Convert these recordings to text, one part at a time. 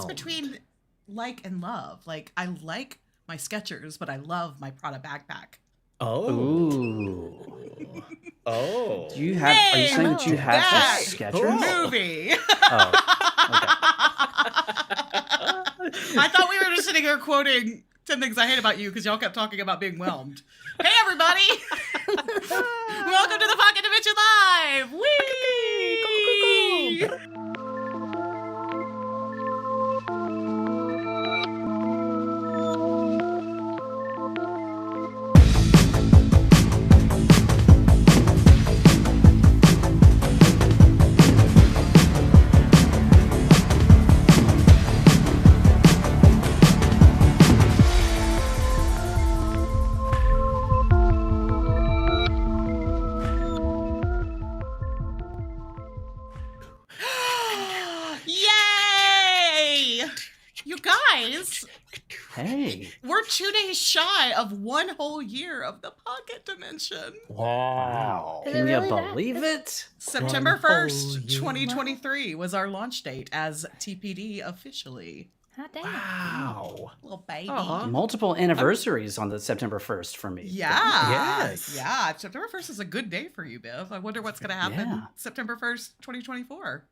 between like and love. Like, I like my Skechers, but I love my Prada backpack. Oh. Ooh. Oh. Do you have? Are you saying that you have Back some Skechers? movie. Oh. Okay. I thought we were just sitting here quoting 10 Things I Hate About You because y'all kept talking about being whelmed. Hey, everybody! Welcome to the Pocket Dimension Live! Whee! Hey. We're 2 days shy of 1 whole year of the Pocket Dimension. Wow. Can you believe it? September 1st, 2023 was our launch date as TPD officially. Hot damn. Wow. Little baby. Multiple anniversaries on the September 1st for me. Yeah. Yes. Yeah. September 1st is a good day for you, Biv. I wonder what's going to happen September 1st, 2024.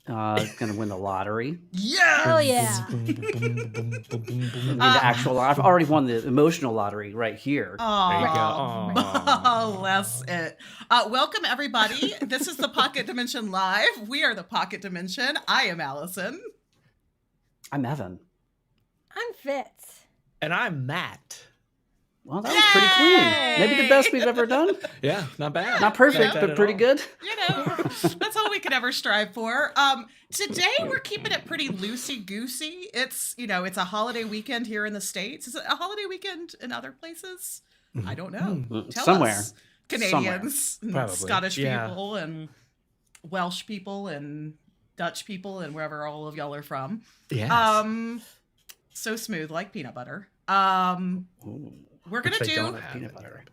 Gonna win the lottery. Yeah. Hell yeah. The actual I've already won the emotional lottery right here. Oh, There you go. bless it. Welcome, everybody. This is the Pocket Dimension Live. We are the Pocket Dimension. I am Allison. I'm Evan. I'm Fitz. And I'm Matt. Well, that was pretty clean. Maybe the best we've ever done. Yeah, not bad. Not perfect, Not bad but at pretty all. good. You know, that's all we could ever strive for. Today we're keeping it pretty loosey-goosey. It's, it's a holiday weekend here in the States. Is it a holiday weekend in other places? I don't know. Tell Somewhere. us. Canadians, and Probably. Scottish Yeah. people, and Welsh people, and Dutch people, and wherever all of y'all are from. Yes. So smooth like peanut butter. Ooh. We're gonna Which they do don't have peanut in butter. Europe.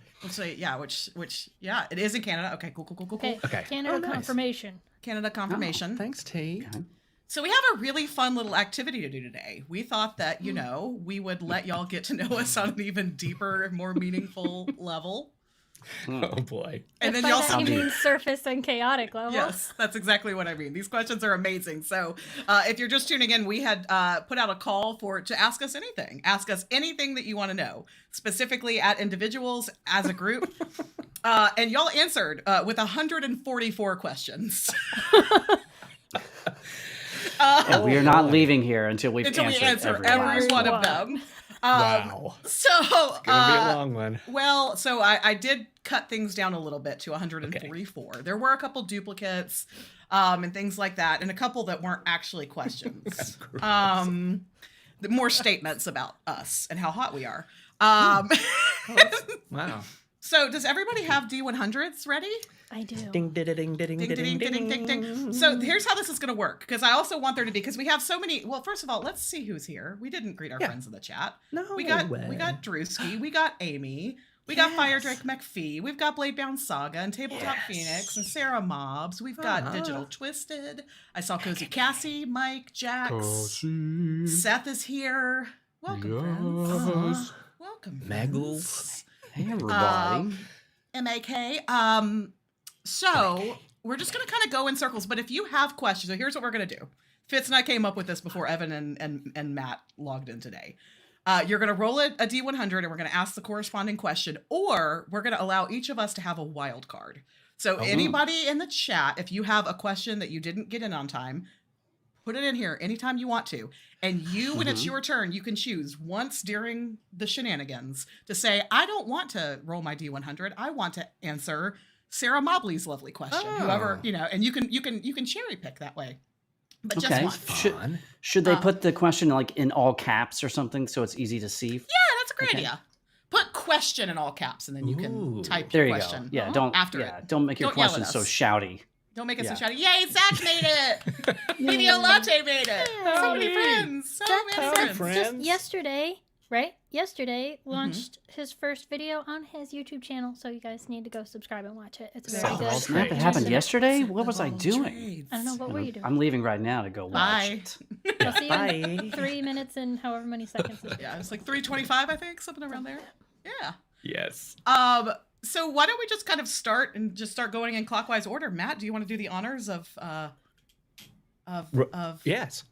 which it is in Canada. Okay, cool. Okay. Okay. Canada Oh, nice. confirmation. Canada confirmation. Thanks, T. Okay. So we have a really fun little activity to do today. We thought that, we would let y'all get to know us on an even deeper, more meaningful level. Oh boy. And then By y'all that you mean surface and chaotic level. Yes, that's exactly what I mean. These questions are amazing. So if you're just tuning in, we had put out a call to ask us anything. Ask us anything that you want to know, specifically at individuals, as a group. And y'all answered with 144 questions. And we are not leaving here until we answer every last one one. of them. Wow. So It's gonna be a long one. Well, so I did cut things down a little bit to 144. Okay. There were a couple duplicates and things like that, and a couple that weren't actually questions. More statements about us and how hot we are. Wow. So does everybody have D100s ready? I do. Ding ding ding ding ding ding ding ding ding. So here's how this is going to work, because I also want there to be, because we have so many. Well, first of all, let's see who's here. We didn't greet our friends in the chat. No we got way. Drewski, we got Amy, we got Fire Drake McPhee, we've got Bladebound Saga and Tabletop Phoenix and Sarah Mobs. We've got Digital Twisted. I saw Cozy Cassie, Mike, Jax, Seth is here. Welcome, friends. Welcome, Maggles. Hey, everybody. MAK. So we're just going to kind of go in circles, but if you have questions, so here's what we're going to do. Fitz and I came up with this before Evan and Matt logged in today. You're going to roll a D100 and we're going to ask the corresponding question, or we're going to allow each of us to have a wild card. So anybody in the chat, if you have a question that you didn't get in on time, put it in here anytime you want to. And when it's your turn, you can choose once during the shenanigans to say, I don't want to roll my D100. I want to answer Sarah Mobley's lovely question. Whoever, and you can cherry pick that way. But just once. Should they put the question like in all caps or something so it's easy to see? Yeah, that's a great idea. Put question in all caps and then you can type there your you question. Go. Yeah, don't make your question so shouty. Don't make it so shouty. Yay, Zach made it! Video Latte made it! So many friends! So many friends! Just yesterday, right? Yesterday launched his first video on his YouTube channel, so you guys need to go subscribe and watch it. It's very good. Snap, it happened yesterday? What was I doing? I don't know. What were you doing? I'm leaving right now to go watch Bye. it. I'll see you Bye. in 3 minutes and however many seconds. Yeah, it's like 3:25, I think, something around there. Yeah. Yes. So why don't we just kind of start going in clockwise order? Matt, do you want to do the honors of Yes.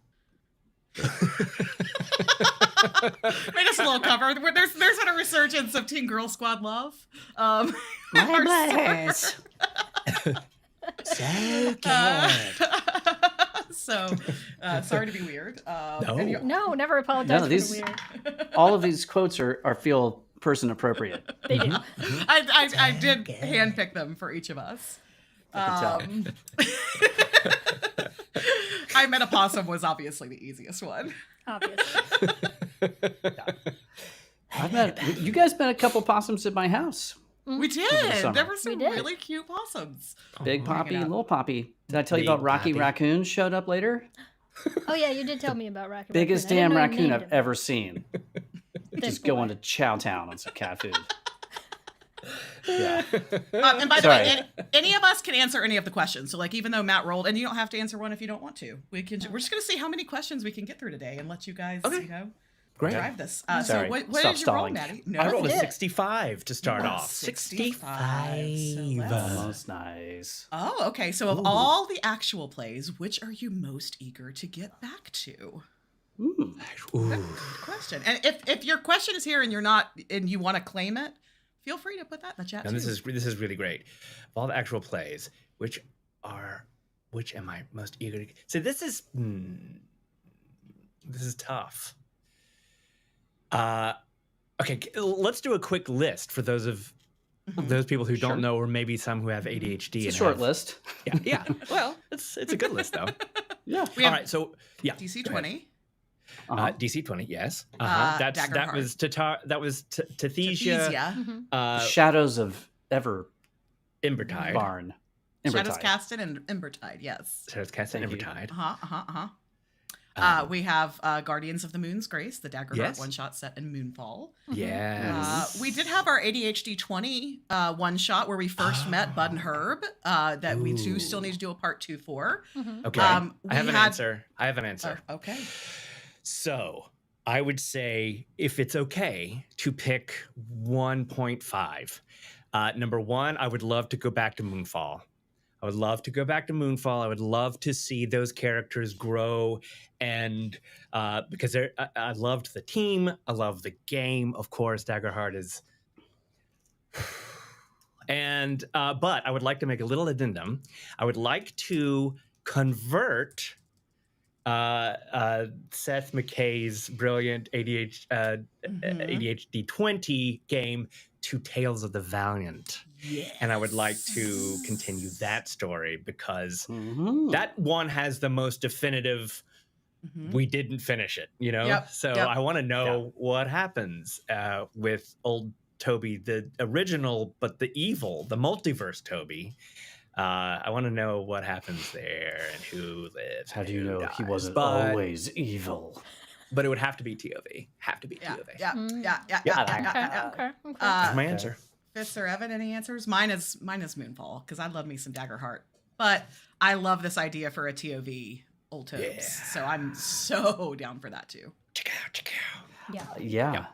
Made us a little cover. There's been a resurgence of Teen Girl Squad love. My bless. So good. So sorry to be weird. No. No, never apologize No, for these- the weird. All of these quotes are feel person appropriate. They do. I did handpick them for each of us. I can I Met a Possum was obviously the easiest one. Obviously. You guys met a couple possums at my house. We did. summer. There were some We did. really cute possums. Big Poppy hanging and out. Little Poppy. Did I tell you Big about Rocky Poppy. Raccoon showed up later? Oh yeah, you did tell me about Rocky. Biggest Raccoon. I damn didn't know you raccoon named I've him. ever seen. Good Just boy. going to Chow Town on some cat food. Yeah. And by the Sorry. way, any of us can answer any of the questions. So, like, even though Matt rolled, and you don't have to answer one if you don't want to. We're just gonna see how many questions we can get through today, and let you guys, Great. drive this. Sorry. So, what Stop did you roll, stalling. Maddie? No, I rolled a did. 65 to start Oh, off. 65. So let's- Almost nice. Oh, okay. So, of all the actual plays, which are you most eager to get back to? Ooh. Ooh. Good question. And if your question is here and you want to claim it, feel free to put that in the chat And too. this is really great. Of all the actual plays, which am I most eager to? So this is tough. Okay, let's do a quick list for those those people who Sure. don't know, or maybe some who have ADHD. It's a and short have- list. Yeah. Well, it's a good list though. Yeah. We All have right. So yeah. DC go ahead. 20. DC 20. Yes. Daggerheart. That was Tathesia. Tathesia. Shadows of Ever Embertide. Barn. Shadows Embertide. Casted and Embertide, yes. Shadows cast and Thank you. Embertide. We have Guardians of the Moon's Grace, the Daggerheart Yes. one-shot set in Moonfall. Yes. We did have our ADHD 20 one-shot where we first met Bud and Herb that we do still need to do a part 2 for. Okay. we I have an had- answer. Okay. So I would say, if it's okay, to pick 1.5. Number one, I would love to go back to Moonfall. I would love to love to see those characters grow, and because I loved the team, I love the game. Of course, Daggerheart is, and but I would like to make a little addendum. I would like to convert Seth McKay's brilliant ADHD 20 game to Tales of the Valiant. Yes. And I would like to continue that story because Mhm. that one has the most definitive, we didn't finish it, you know? Yep, So yep. I want to know what happens with old Toby, the original, but the evil, the multiverse Toby. I want to know what happens there and who lives. How and do you who know he dies. wasn't But- always evil? But it would have to be TOV. Yeah, Mm. yeah. Okay. That's my answer. Fitz or Evan, any answers? Mine is Moonfall, because I love me some Daggerheart. But I love this idea for a TOV Old Tobes. Yeah. So I'm so down for that too. Check out. Yeah. Yeah.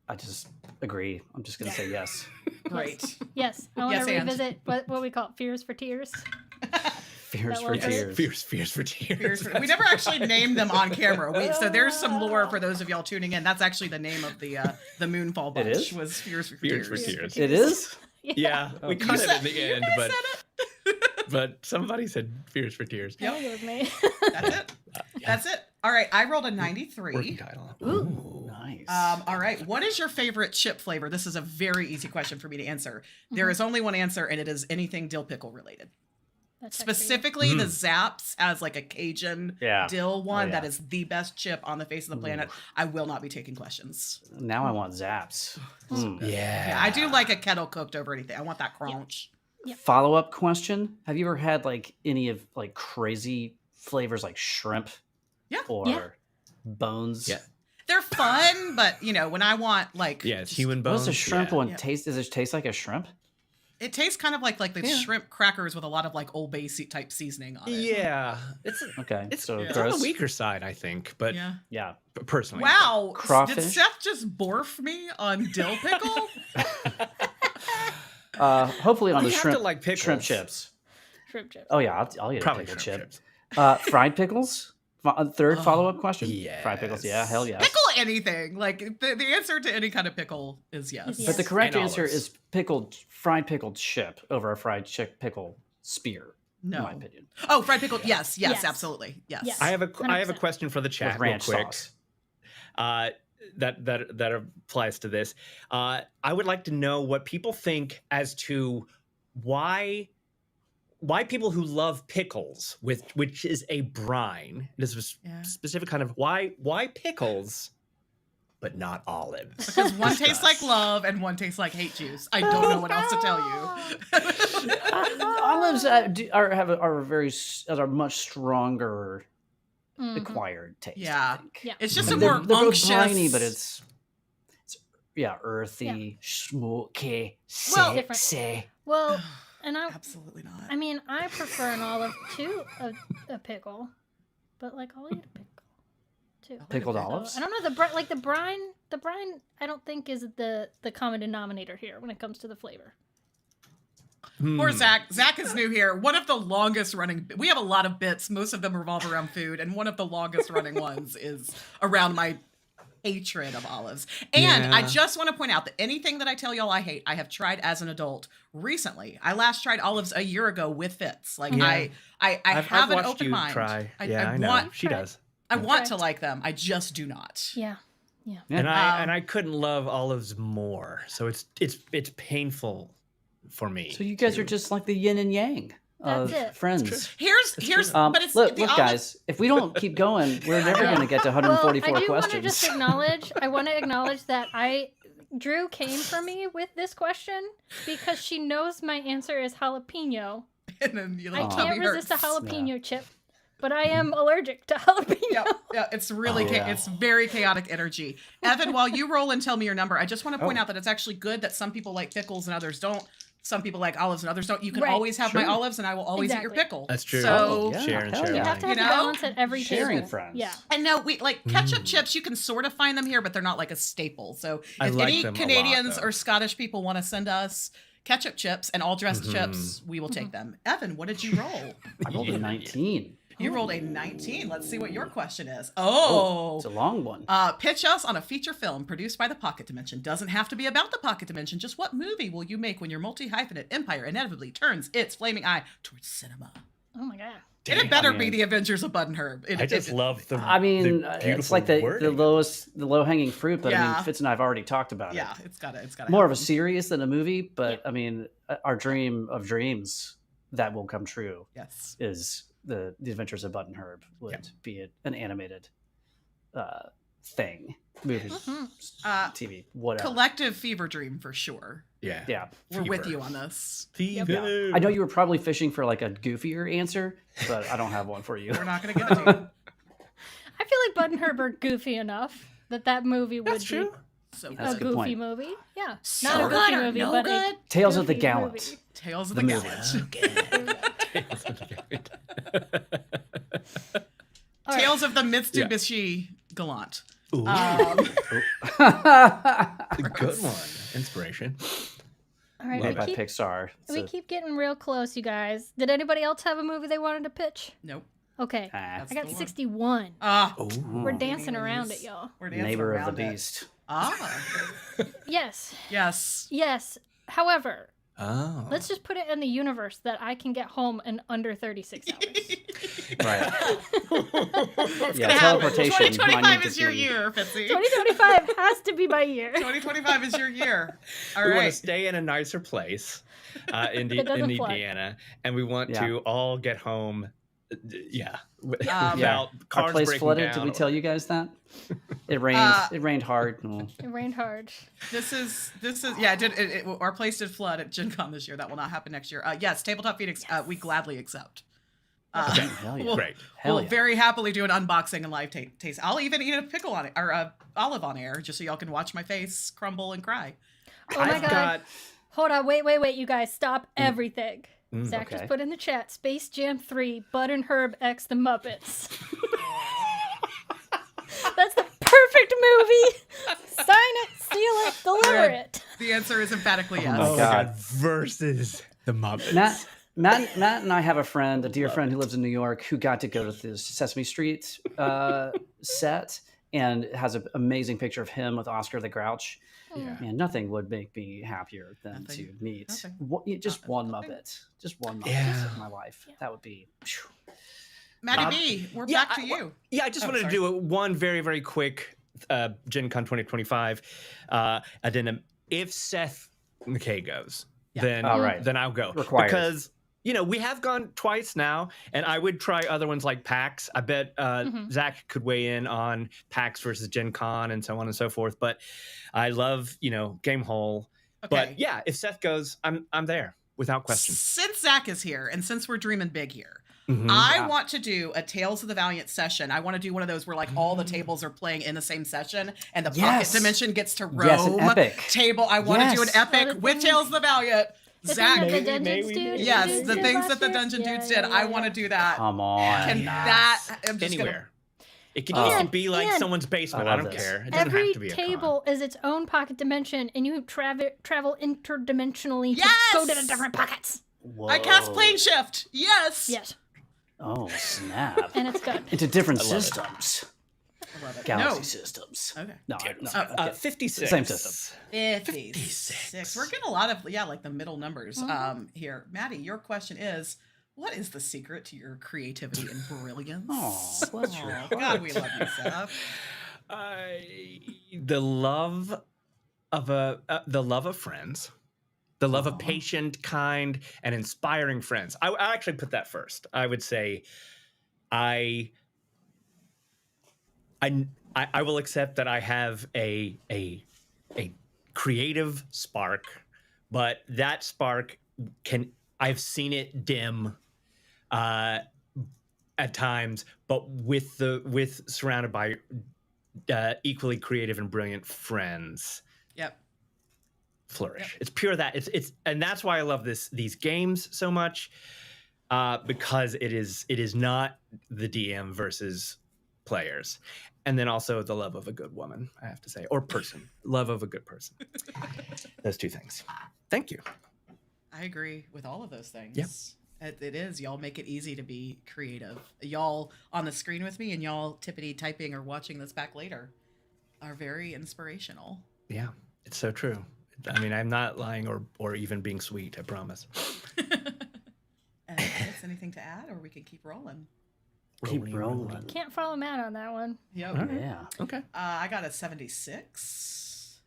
I just agree. I'm just going to say yes. Great. Yes. I want Yes, to and. revisit what we call Fears for Tears. Fears That for was it. tears. Fears for tears. We never actually named them on camera. So there's some lore for those of y'all tuning in. That's actually the name of the Moonfall bunch. It is? Was Fears for Fears for Tears. Tears. It is? Yeah, we You cut it said- in the you end, guys but said but somebody said Fears for Tears. I think it was me. That's it. That's it. All right, I rolled a Working 93. title. Ooh, nice. All right, what is your favorite chip flavor? This is a very easy question for me to answer. There is only one answer, and it is anything dill pickle related. That's actually- Specifically, the Zaps has like a Cajun Yeah. dill one yeah. that is the best chip on the face of the planet. I will not be taking questions. Now I want zaps. Mm. Yeah. Yeah, I do like a kettle cooked over anything. I want that crunch. Follow-up question. Have you ever had like any of like crazy flavors like shrimp? Yeah. Or Yeah. bones? Yeah. They're fun, but when I want like Yeah, it's just- human What bones. does a shrimp one Yeah. taste? Does it taste like a shrimp? It tastes kind of like the Yeah. shrimp crackers with a lot of like Old Bay type seasoning on it. Yeah, it's Okay, it's so on the gross. weaker side, I think, but Yeah. Yeah. personally, Wow. Did Crawfish? Seth just borf me on dill pickle? Hopefully on We the have shrimp to like pickles. shrimp chips. Shrimp chips. Oh yeah, I'll eat Probably a pickle shrimp chip. chips. Fried pickles. Third Oh, follow-up question. Fried pickles. Yeah, yes. hell yes. Pickle anything. Like the answer to any kind of pickle is yes. Is But the yes. correct And answer olives. is fried pickled chip over a fried pickle spear. No. In my opinion. Oh, fried pickle. Yes, Yes. absolutely. Yes. Yes. I have a 100%. question for the chat With ranch real quick. sauce. That applies to this. I would like to know what people think as to why people who love pickles, which is a brine, it is a Yeah. specific kind of why pickles, but not olives. Because one tastes like Discuss. love and one tastes like hate juice. I don't know what else to tell you. Olives are much stronger Mhm. acquired taste. Yeah. I think. Yeah. It's just I a mean, more they're both unctuous. briny, but it's earthy, smoky, Well- sexy. Well, and Absolutely not. I mean, I prefer an olive to a pickle, but like I'll eat a pickle too. Pickled So, olives. I don't know the brine. The brine, I don't think is the common denominator here when it comes to the flavor. Poor Hmm. Zach. Zach is new here. One of the longest running. We have a lot of bits. Most of them revolve around food, and one of the longest running ones is around my hatred of olives. And I Yeah. just want to point out that anything that I tell y'all I hate, I have tried as an adult recently. I last tried olives a year ago with Fitz. Like Yeah. I I've have an watched open you mind. try. I know want she Try. does. I want to Correct. like them. I just do not. Yeah. Yeah. And Um, I couldn't love olives more. So it's painful for me. So you guys to- are just like the yin and yang of That's it. friends. Here's but it's look, the look, olive- guys. If we don't keep going, we're never Yeah. going to get to Well, 144 I do want to questions. just acknowledge. I want to acknowledge that Drew came for me with this question because she knows my answer is jalapeno. and then you I like can't tummy resist a hurts. jalapeno chip, but I am allergic to jalapeno. Yeah, it's really Oh, yeah. it's very chaotic energy. Evan, while you roll and tell me your number, I just want to point out that it's actually good that some people like pickles and others don't. Some people like olives and others don't. You can Right. always have my Sure. olives and I will always eat your Exactly. pickle. That's true. So yeah. Share and hell share. yeah. You have to have You the know? balance at every Sharing table. friends. Yeah. and no, we like ketchup chips. You can sort of find them here, but they're not like a staple. So I if like any them a lot, Canadians though. or Scottish people want to send us ketchup chips and all dressed Mhm. chips, we will take them. Evan, what did you roll? I rolled a 19. You rolled a 19. Let's see what your question is. It's a long one. Pitch us on a feature film produced by the Pocket Dimension. Doesn't have to be about the Pocket Dimension. Just what movie will you make when your multi-hyphenate empire inevitably turns its flaming eye towards cinema? Oh my god. And it better I be mean- the Adventures of Bud and Herb. I just love the. I mean, the it's beautiful like the wording. low hanging fruit, but I Yeah. mean, Fitz and I have already talked about Yeah, it. it's gotta More of a happen. series than a movie, but I mean, our dream of dreams that will come true Yes. is the Adventures of Bud and Herb would be an animated thing, movie, TV, whatever. Collective fever dream for sure. Yeah. Yeah, We're with Fever. you on this. Fever. yeah. I know you were probably fishing for like a goofier answer, but I don't have one for you. We're not gonna give it to you. I feel like Bud and Herb are goofy enough that movie would That's be true. So That's a a good goofy point. movie. Yeah. So Not a good goofy or movie, no but good? Tales of the goofy Gallant. movie. Tales of The the movie. Gallant. All right. Tales of the Mitsubishi Gallant. Ooh, Um, good one. Inspiration. All right. Made We by keep, Pixar. we keep getting real close, you guys. Did anybody else have a movie they wanted to pitch? nope. Okay. That's I got the one. 61. Oh, We're dancing around it, y'all. We're dancing Neighbor of around the it. Beast. Ah, Yes. yes. Yes. However, oh. let's just put it in the universe that I can get home in under 36 hours. Right. It's Yeah, gonna happen. teleportation might 2025 need is to your be- year, Fitzy. 2025 has to be my year. 2025 is your year. All We want to right. stay in a nicer place in That doesn't in flood. Indiana, and we want to all get home. Yeah. Without Our cars place breaking flooded. down. Did we tell you guys that? It rained. It rained hard. Mm. It rained hard. This is yeah. Our place did flood at Gen Con this year. That will not happen next year. Yes, Tabletop Phoenix. We gladly accept. Hell yeah. We'll, Great. Hell we'll yeah. very happily do an unboxing and live taste. I'll even eat a pickle on it or a olive on air just so y'all can watch my face crumble and cry. Oh my I've god. got Hold on, wait, you guys, stop everything. Zach okay. just put in the chat, Space Jam 3, Bud and Herb X the Muppets. That's the perfect movie! Sign it, steal it, deliver it. The answer is emphatically yes. my oh my God. god versus the Muppets. Matt and I have a friend, a dear friend who lives in New York, who got to go to the Sesame Street set and has an amazing picture of him with Oscar the Grouch. Yeah. Man, nothing would make me happier than to meet just one Muppet. Just one Muppet in my life. Yeah. That would be... Phew. Maddie B, we're back to you. I just wanted to do one very, very quick Gen Con 2025 addendum. If Seth McKay goes, then I'll go. Required. Because, we have gone twice now, and I would try other ones like PAX. I bet Zach could weigh in on PAX versus Gen Con and so on and so forth. But I love, Game Hole. Okay. But yeah, if Seth goes, I'm there without question. Since Zach is here and since we're dreaming big here, Mhm. I want to do a Tales of the Valiant session. I want to do one of those where like all the tables are playing in the same session and the pocket dimension gets to roam. Yes, an epic. Table. I want to do an epic with Tales of the Valiant. The Zach. thing that the Dungeons dude Yes, did the things last that the year? Dungeon Yeah, Dudes yeah, did. yeah, I want to do that. Come on. Can that? I'm just Anywhere. It can Oh. even be like And- someone's basement. I I love don't this. care. It doesn't Every have to be a table is its own pocket dimension, and you travel interdimensionally to go to the Yes! different pockets. Whoa. I cast Plane Shift. Yes. Yes, Oh, snap. and it's done. Into different I love it. systems. I love it. Galaxy No. systems. Okay. No, con. 56. Same system. 56. We're getting a lot of like the middle numbers here. Maddie, your question is, what is the secret to your creativity and brilliance? Aw, bless your Aw, God, heart. we love you, Seth. The love of friends, the love of patient, kind, and inspiring friends. I actually put that first. I would say, I will accept that I have a creative spark, but that spark I've seen it dim at times, but with surrounded by equally creative and brilliant friends, Yep. flourish. It's pure that. It's and that's why I love these games so much, because it is not the DM versus players, and then also the love of a good woman, I have to say, or person, love of a good person. Those two things. Thank you. I agree with all of those things. Yep. It is. Y'all make it easy to be creative. Y'all on the screen with me and y'all tippity typing or watching this back later are very inspirational. Yeah, it's so true. I mean, I'm not lying or even being sweet, I promise. And Alex, anything to add, or we can keep rolling? Keep rolling. Can't follow Matt on that one. Yep. Yeah. Okay. I got a 76.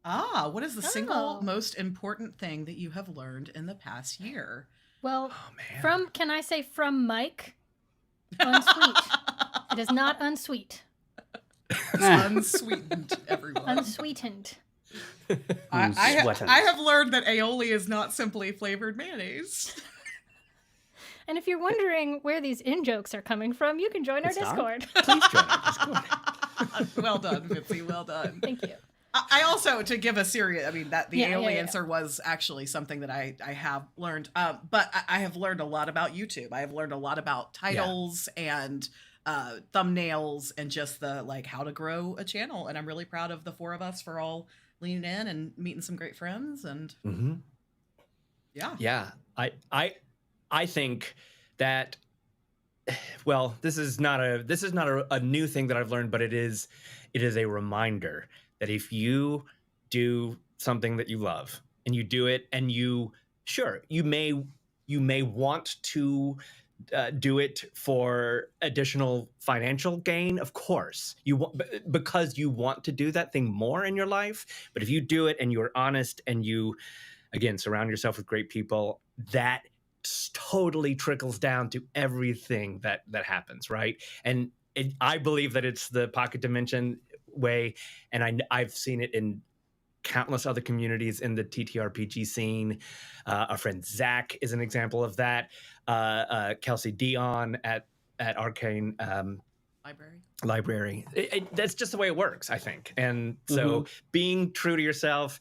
What is the single Oh. most important thing that you have learned in the past year? Well, Oh man. can I say from Mike? Unsweet. It is not unsweet. Unsweetened, everyone. Unsweetened. Unsweetened. I have learned that aioli is not simply flavored mayonnaise. And if you're wondering where these in-jokes are coming from, you can join our It's not? Discord. Please join our Discord. Well done, Fitzy. Well done. Thank you. I also, to give a serious, I mean, that the Yeah, aioli yeah. answer was actually something that I have learned. But I have learned a lot about YouTube. I have learned a lot about titles and thumbnails and just the how to grow a channel. And I'm really proud of the four of us for all leaning in and meeting some great friends. And Mm-hmm. yeah. Yeah, I think that, well, this is not a new thing that I've learned, but it is a reminder that if you do something that you love and you do it, and you may want to do it for additional financial gain, of course, because you want to do that thing more in your life. But if you do it and you're honest and you, again, surround yourself with great people, that totally trickles down to everything that happens, right? And I believe that it's the pocket dimension way, and I've seen it in countless other communities in the TTRPG scene. Our friend Zach is an example of that. Kelsey Dion at Arcane Library. That's just the way it works, I think. And so being true to yourself,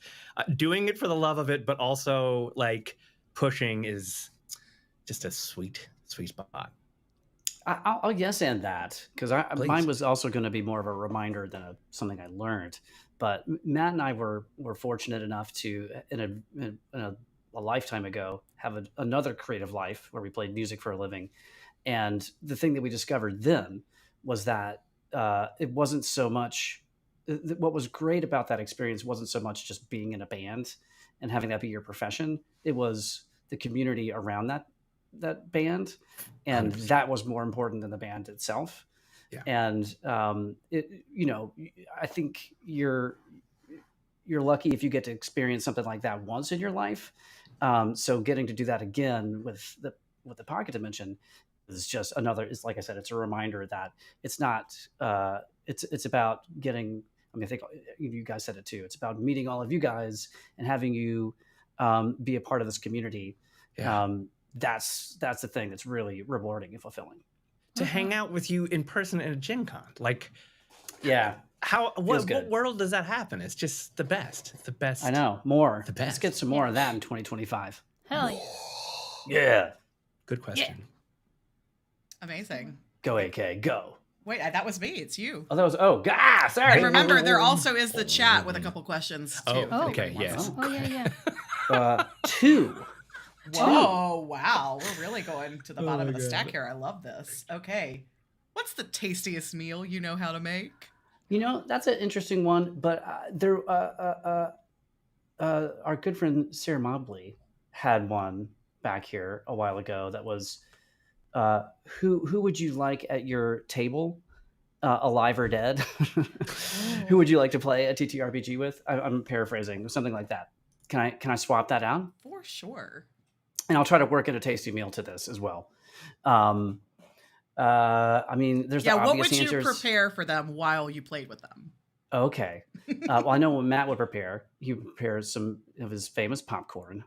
doing it for the love of it, but also like pushing is just a sweet spot. I'll yes and that, because mine was also going to be more of a reminder than something I learned. But Matt and I were fortunate enough to, in a lifetime ago, have another creative life where we played music for a living. And the thing that we discovered then was that it wasn't so much, what was great about that experience wasn't so much just being in a band and having that be your profession. It was the community around that band. And 100%. That was more important than the band itself. Yeah. And I think you're lucky if you get to experience something like that once in your life. So getting to do that again with the pocket dimension is just it's like I said, it's a reminder that it's not it's about getting. I mean, I think you guys said it too. It's about meeting all of you guys and having you be a part of this community. Yeah. That's the thing that's really rewarding and fulfilling. To hang out with you in person in a Gen Con. Like, yeah. What world does that happen? It's just the best. It's the best. I know. More. The best. Let's get some more of that in 2025. Hell yeah. Yeah. Good question. Yeah. Amazing. Go AK, go. Wait, that was me. It's you. Oh, that was, sorry. And remember, there also is the chat with a couple questions too. Oh, okay, yes. Oh, yeah. 2. Whoa, wow. We're really going to the bottom of the stack here. I love this. Okay. What's the tastiest meal you know how to make? That's an interesting one, but our good friend Sarah Mobley had one back here a while ago that was, who would you like at your table, alive or dead? Who would you like to play a TTRPG with? I'm paraphrasing, something like that. Can I swap that out? For sure. And I'll try to work in a tasty meal to this as well. I mean, there's the obvious what would you answers. prepare for them while you played with them? Okay. Well, I know what Matt would prepare. He would prepare some of his famous popcorn,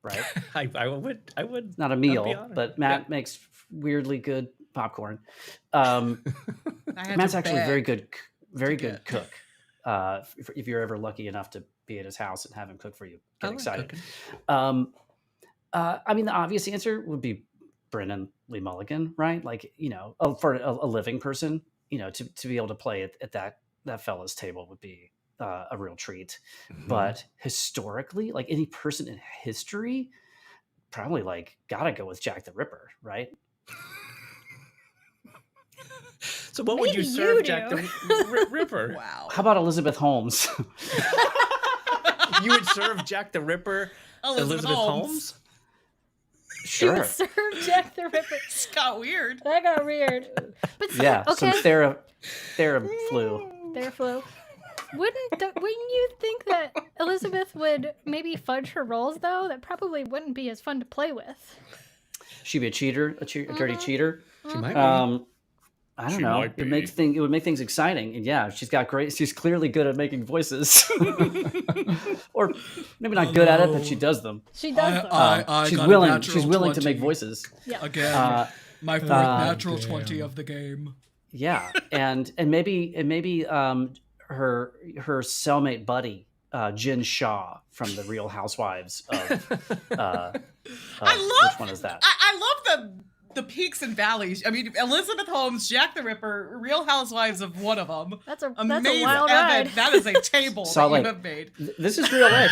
right? I would. Not a meal, but Matt makes weirdly good popcorn. Matt's actually a very good cook. If you're ever lucky enough to be at his house and have him cook for you, get excited. I mean, the obvious answer would be Brennan Lee Mulligan, right? Like, for a living person, to be able to play at that fella's table would be a real treat. Mm-hmm. But historically, like any person in history, probably like gotta go with Jack the Ripper, right? So what would you serve Jack the Ripper? Wow. How about Elizabeth Holmes? You would serve Jack the Ripper Elizabeth Holmes? Sure. You would serve Jack the Ripper. It got weird. That got weird. But some Theraflu. Theraflu. Wouldn't you think that Elizabeth would maybe fudge her rolls though? That probably wouldn't be as fun to play with. She'd be a cheater, a dirty cheater. She might be. I don't know. It would make things exciting. And yeah, she's clearly good at making voices. Or maybe not good at it, but she does them. She does them. She's willing to make voices. Yeah. Again, my fourth natural 20 of the game. Yeah. And maybe her cellmate buddy, Jen Shaw from the Real Housewives of which one is that? I love the peaks and valleys. I mean, Elizabeth Holmes, Jack the Ripper, Real Housewives of one of them. That's a amazing. wild ride. That is a table that you have made. This is real life.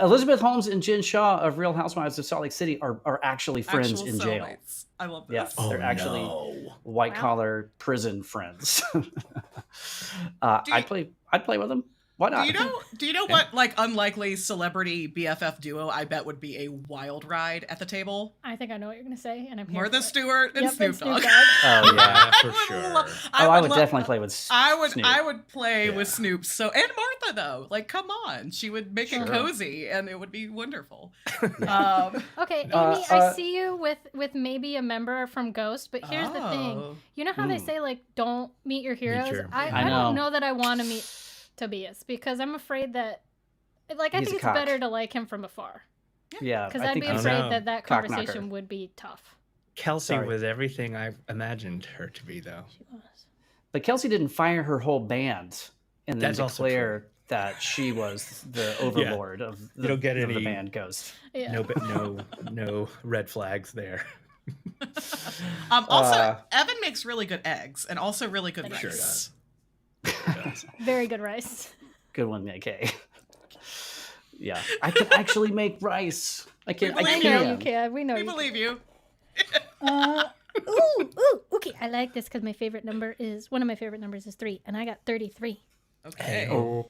Elizabeth Holmes and Jen Shaw of Real Housewives of Salt Lake City are actually friends in jail. I love this. Yeah, they're actually white collar prison friends. I'd play with them. Why not? Do you know what like unlikely celebrity BFF duo I bet would be a wild ride at the table? I think I know what you're gonna say, and I'm here. Martha Stewart and Snoop Dogg. Oh yeah, for sure. I would definitely play with Snoop. I would play with Snoop. So and Martha though, like come on, she would make it cozy and it would be wonderful. Okay, Amy, I see you with maybe a member from Ghost, but here's the thing. You know how they say like don't meet your heroes? I don't know that I want to meet Tobias because I'm afraid that Like, I He's think a it's better cock. to like him from afar. Yeah, Because I I'd think be he's afraid a that cock conversation knocker. would be tough. Kelsey Sorry. was everything I imagined her to be, though. She was. But Kelsey didn't fire her whole band and then That's also declare that she was the overlord of You don't get of the any- band Ghost. Yeah. No red flags there. Also, Evan makes really good eggs and also really good Sure rice. Very good rice. Good one, AK. Yeah, I can actually make rice. I can. We I believe I can. know you can. We know We you believe you. Okay. I like this because one of my favorite numbers is 3, and I got 33. Okay. Oh,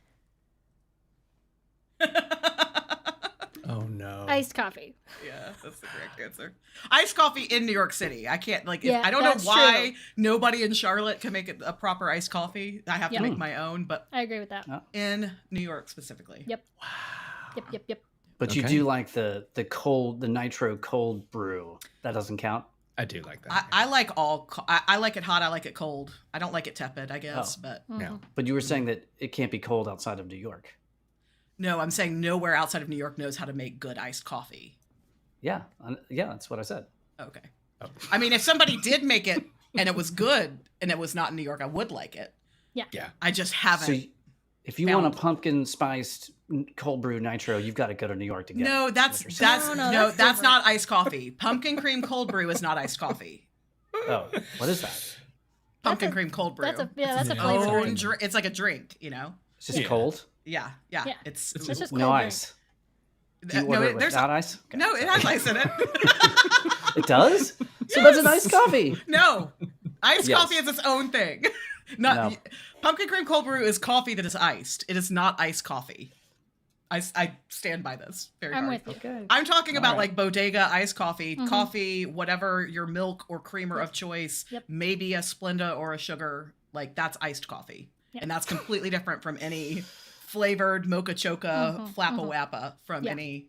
Oh no. Iced coffee. Yeah, that's the correct answer. Iced coffee in New York City. I can't Yeah, I don't know that's why true. nobody in Charlotte can make it a proper iced coffee. I have Yeah. to make my own, but I agree with that. in New York specifically. Yep. Wow. Yep. but you Okay. do like the nitro cold brew. That doesn't count. I do like that. I like I like it hot. I like it cold. I don't like it tepid, I guess, Oh. but No. But you were saying that it can't be cold outside of New York. no, I'm saying nowhere outside of New York knows how to make good iced coffee. Yeah, yeah, that's what I said. Okay. Oh. I mean, if somebody did make it and it was good and it was not in New York, I would like it. Yeah. I just haven't. So if you want a pumpkin spiced cold brew nitro, you've got to go to New York to get No, it. that's what you're saying. that's No, no, that's that's different. not iced coffee. Pumpkin cream cold brew is not iced coffee. Oh, what is that? Pumpkin a- cream cold brew. That's a It's flavor. own it's like a drink, you know. It's just Yeah. cold. Yeah. Yeah. It's It's just No cold drink. ice. Do you no, order it there's without ice? Okay, no, it sorry. has ice in it. It does. So that's an iced coffee. No, iced Yes. coffee is its own thing. Not No. pumpkin cream cold brew is coffee that is iced. It is not iced coffee. I stand by this very I'm hard. with you. Okay. I'm talking about Alright. like bodega iced coffee, Mhm. coffee, whatever your milk or creamer of choice, Yep. maybe a Splenda or a sugar, like that's iced coffee. Yep. And that's completely different from any flavored mocha choca, Mhm, flappa mhm. wappa from Yeah. any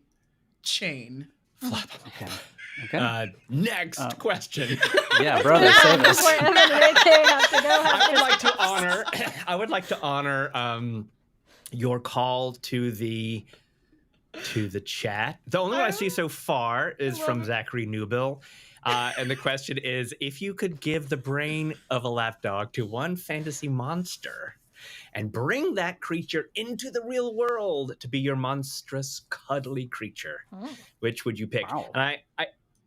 chain. Okay. Okay. Next question. Yeah, brother, save us. Before Evan and AK have to go I would have like to honor. I would like to honor your call to the chat. The only one I see so far is from Zachary Newbill. And the question is, if you could give the brain of a lapdog to one fantasy monster and bring that creature into the real world to be your monstrous, cuddly creature, Oh. which would you pick? Wow. And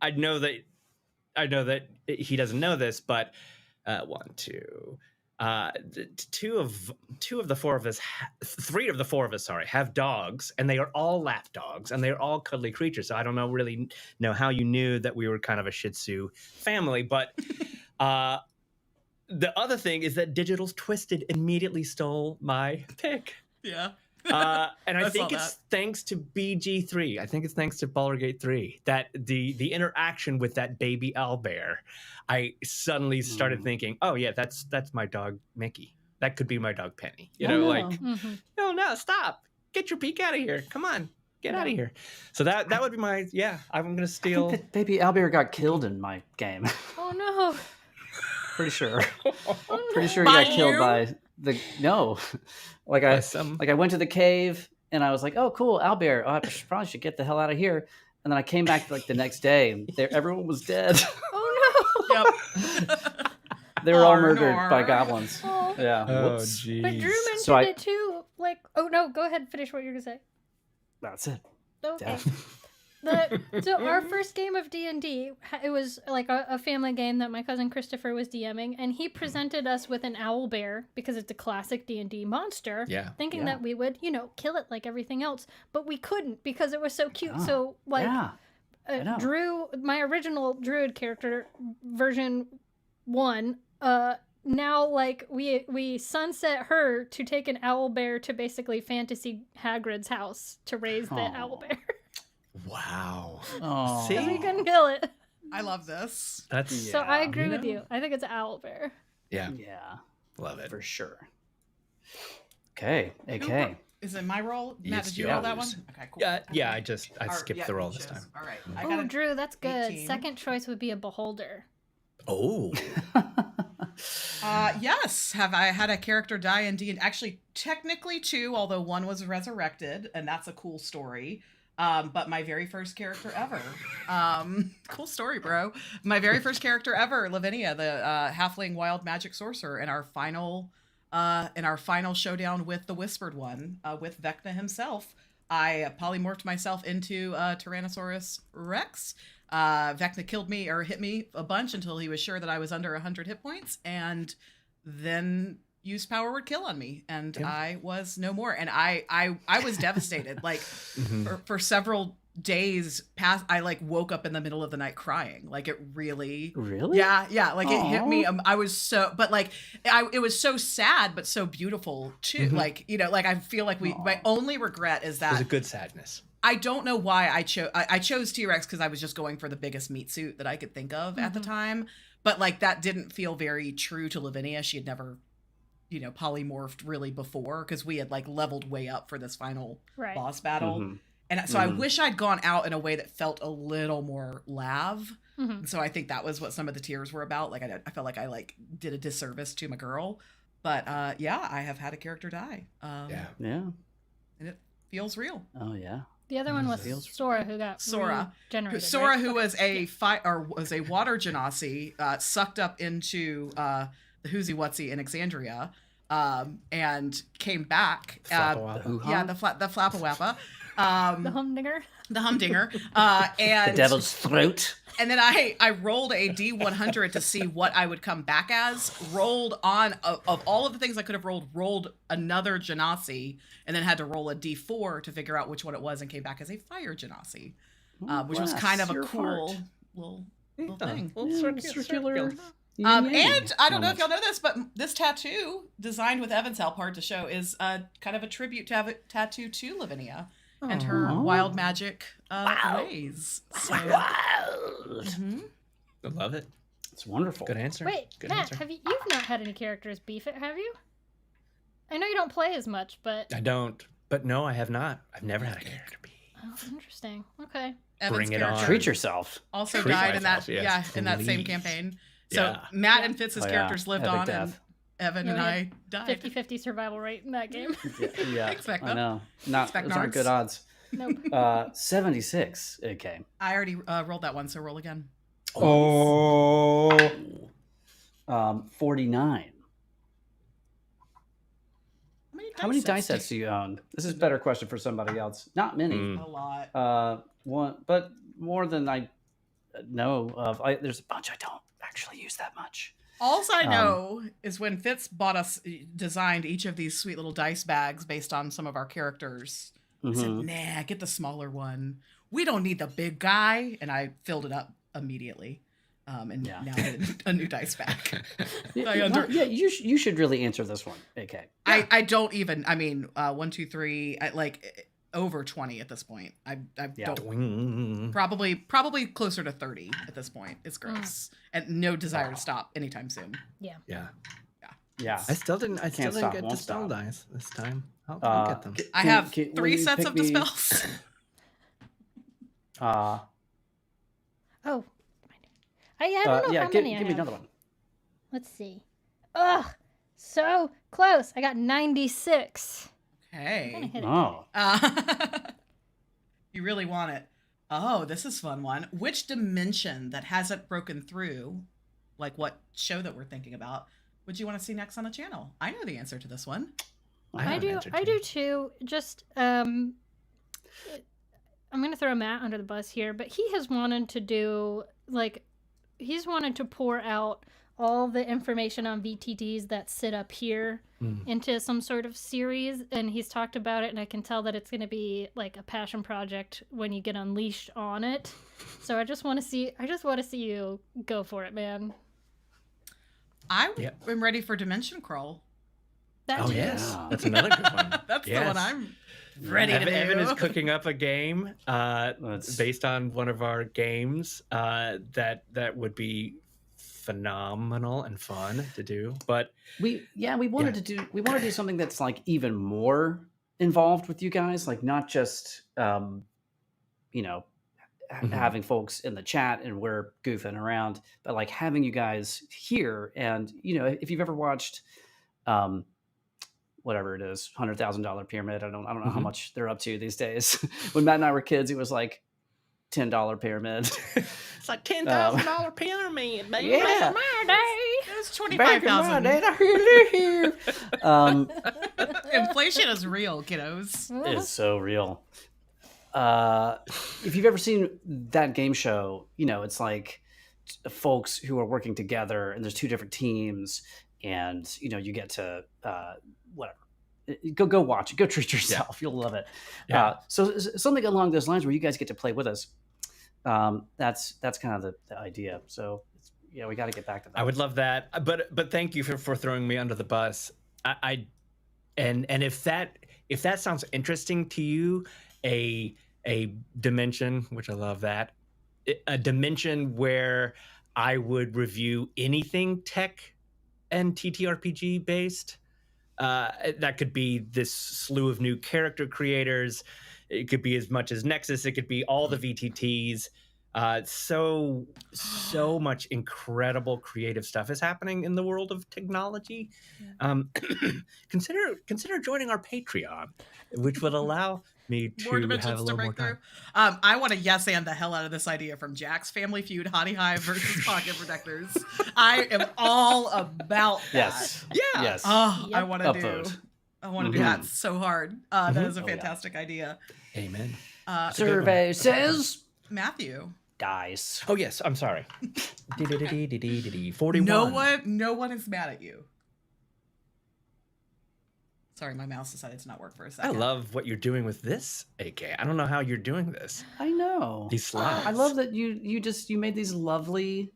I know that he doesn't know this, but three of the four of us, sorry, have dogs, and they are all lap dogs, and they are all cuddly creatures. So I don't really know how you knew that we were kind of a Shih Tzu family, but the other thing is that Digital's Twisted immediately stole my pick. Yeah. And I I think saw it's that. thanks to BG3. I think it's thanks to Baldur's Gate 3 that the interaction with that baby owlbear, I suddenly started thinking, oh yeah, that's my dog Mickey. That could be my dog Penny. You Oh, know, no. like Mhm. no, stop. Get your peek out of here. Come on. Get out of here. So that would be my I'm gonna I steal. think that baby owlbear got killed in my game. Oh no. Pretty sure. Oh, Pretty no. sure he By got killed you? by like I Some like I went to the cave and I was like, oh cool, owlbear. Oh, I probably should get the hell out of here. And then I came back like the next day and everyone was dead. Oh no. Yep. They were all Arr, murdered by nar. goblins. Oh. Yeah. oh Whoops. geez. But Drew mentioned So I- it too. Like, oh no, go ahead and finish what you're gonna say. That's it. Okay. Yeah. So our first game of D&D, it was like a family game that my cousin Christopher was DMing, and he presented us with an owlbear because it's a classic D&D monster. Yeah. Thinking Yeah. that we would, kill it like everything else, but we couldn't because it was so cute. Ah, So like Yeah. I know. Drew, my original druid character, version 1, now like we sunset her to take an owlbear to basically fantasy Hagrid's house to raise the Aw. owlbear Wow. Oh. See? because we couldn't kill it. I love this. That's So I Yeah. agree You with know? you. I think it's owlbear. yeah. Yeah. Love it. For sure. Okay. AK. Is it my roll? You Matt, get did you to roll that one? choose. Okay, cool. Yeah, Okay. I Or- skipped yeah, the roll you this chose. time. All right. I Oh, got Drew, that's good. 18. Second choice would be a beholder. Oh. Yes. Have I had a character die in D&D? Actually, technically 2, although 1 was resurrected, and that's a cool story. But my very first character ever. Cool story, bro. My very first character ever, Lavinia, the halfling wild magic sorcerer, in our final showdown with the Whispered One, with Vecna himself. I polymorphed myself into Tyrannosaurus Rex. Vecna killed me or hit me a bunch until he was sure that I was under 100 hit points, and then used power word kill on me, and I was no more. And I was devastated. Like for several days past, I like woke up in the middle of the night crying. Like it really yeah like Aww. It hit me. I was so, but like it was so sad but so beautiful too. Like, you know, like I feel like my only regret is that it was a good sadness. I don't know why I chose T-Rex, because I was just going for the biggest meat suit that I could think of at the time. But like that didn't feel very true to Lavinia. She had never, you know, polymorphed really before, because we had like leveled way up for this final boss battle. And so I wish I'd gone out in a way that felt a little more lav. And so I think that was what some of the tears were about. Like I felt like I like did a disservice to my girl. But yeah, I have had a character die. Yeah. And it feels real. Oh yeah. The other one was Sora, who got regenerated. Sora, who was was a water genasi, sucked up into the Whoozy Wutsy in Exandria, and came back. The Flappa-Wappa. The Humdinger. The Humdinger. And the Devil's Throat. And then I rolled a D100 to see what I would come back as. Rolled on, of all of the things I could have rolled another Genasi, and then had to roll a D4 to figure out which one it was, and came back as a fire Genasi, which was kind of a cool little thing. Circular. And I don't know if y'all know this, but this tattoo, designed with Evan's help, hard to show, is kind of a tribute to have a tattoo to Lavinia and her wild magic ways. So, I love it. It's wonderful. Good answer. Wait, Good Matt, answer. you've not had any characters beef it, have you? I know you don't play as much, but I don't. But no, I have not. I've never had a character beef. Oh, interesting. Okay. Evan's Bring it on. Treat yourself. Also Treat died myself, in yes, in that same please. campaign. So Yeah. Matt and Fitz's Oh, yeah. characters lived Epic on, death. and Evan and I died. 50-50 survival rate in that game. Yeah. Expect I them. know. Those aren't nards. good odds. Nope. 76. Okay. I already rolled that one, so roll again. 49. How many dice sets sets do you own? This is a better question for somebody else. Not many. A lot. One, but more than I know of. There's a bunch I don't actually use that much. All I know is when Fitz designed each of these sweet little dice bags based on some of our characters. I said, nah, get the smaller one. We don't need the big guy. And I filled it up immediately. And now I have a new dice bag. You should really answer this one, AK. I don't even, 1, 2, 3, over 20 at this point. I don't, probably closer to 30 at this point. It's gross. And no desire to stop anytime soon. Yeah. I still didn't get dispel dice this time. I'll get them. I have 3 sets of dispels. Oh. I don't know how many I have. Give me another one. Let's see. Ugh, so close. I got 96. Hey. Oh. You really want it. Oh, this is a fun one. Which dimension that hasn't broken through, like what show that we're thinking about, would you want to see next on the channel? I know the answer to this one. I do too. Just I'm gonna throw Matt under the bus here, but he has wanted to do he's wanted to pour out all the information on VTTs that sit up here into some sort of series, and he's talked about it, and I can tell that it's going to be like a passion project when you get unleashed on it. So I just want to see you go for it, man. I'm ready for Dimension Crawl. Yes, that's another good one. That's the one I'm ready to do. Evan is cooking up a game based on one of our games that would be phenomenal and fun to do. But we wanted to do something that's like even more involved with you guys, like not just having folks in the chat and we're goofing around, but like having you guys here. And, if you've ever watched, whatever it is, $100,000 pyramid, I don't know how much they're up to these days. When Matt and I were kids, it was like $10 pyramid. It's like $10,000 pyramid, baby. Yeah. My day. It was Back in my 25,000. day, I really hear. Inflation is real, kiddos. It's so real. If you've ever seen that game show, it's like folks who are working together and there's two different teams and, you get to, whatever, go watch it, go treat yourself. You'll love it. Yeah. So something along those lines where you guys get to play with us. That's kind of the idea. So we got to get back to that. I would love that, but thank you for throwing me under the bus. And if that sounds interesting to you, a dimension, which I love that, a dimension where I would review anything tech and TTRPG based. That could be this slew of new character creators. It could be as much as Nexus. It could be all the VTTs. So much incredible creative stuff is happening in the world of technology. Consider joining our Patreon, which would allow me to More have a dimensions to little more break through. time. I want to yes and the hell out of this idea from Jack's Family Feud, Hottie Hive versus Pocket Protectors. I am all about that. Yes. Yeah. Yes. Oh, I Yep. want to do. Upvote. I want to do that so hard. That is a Oh, yeah. fantastic idea. Amen. Survey says Matthew. dice. Oh yes, I'm sorry. 41. No one is mad at you. Sorry, my mouse decided to not work for a I second. love what you're doing with this, AK. I don't know how you're doing this. I know. These slides. I love that you made these lovely,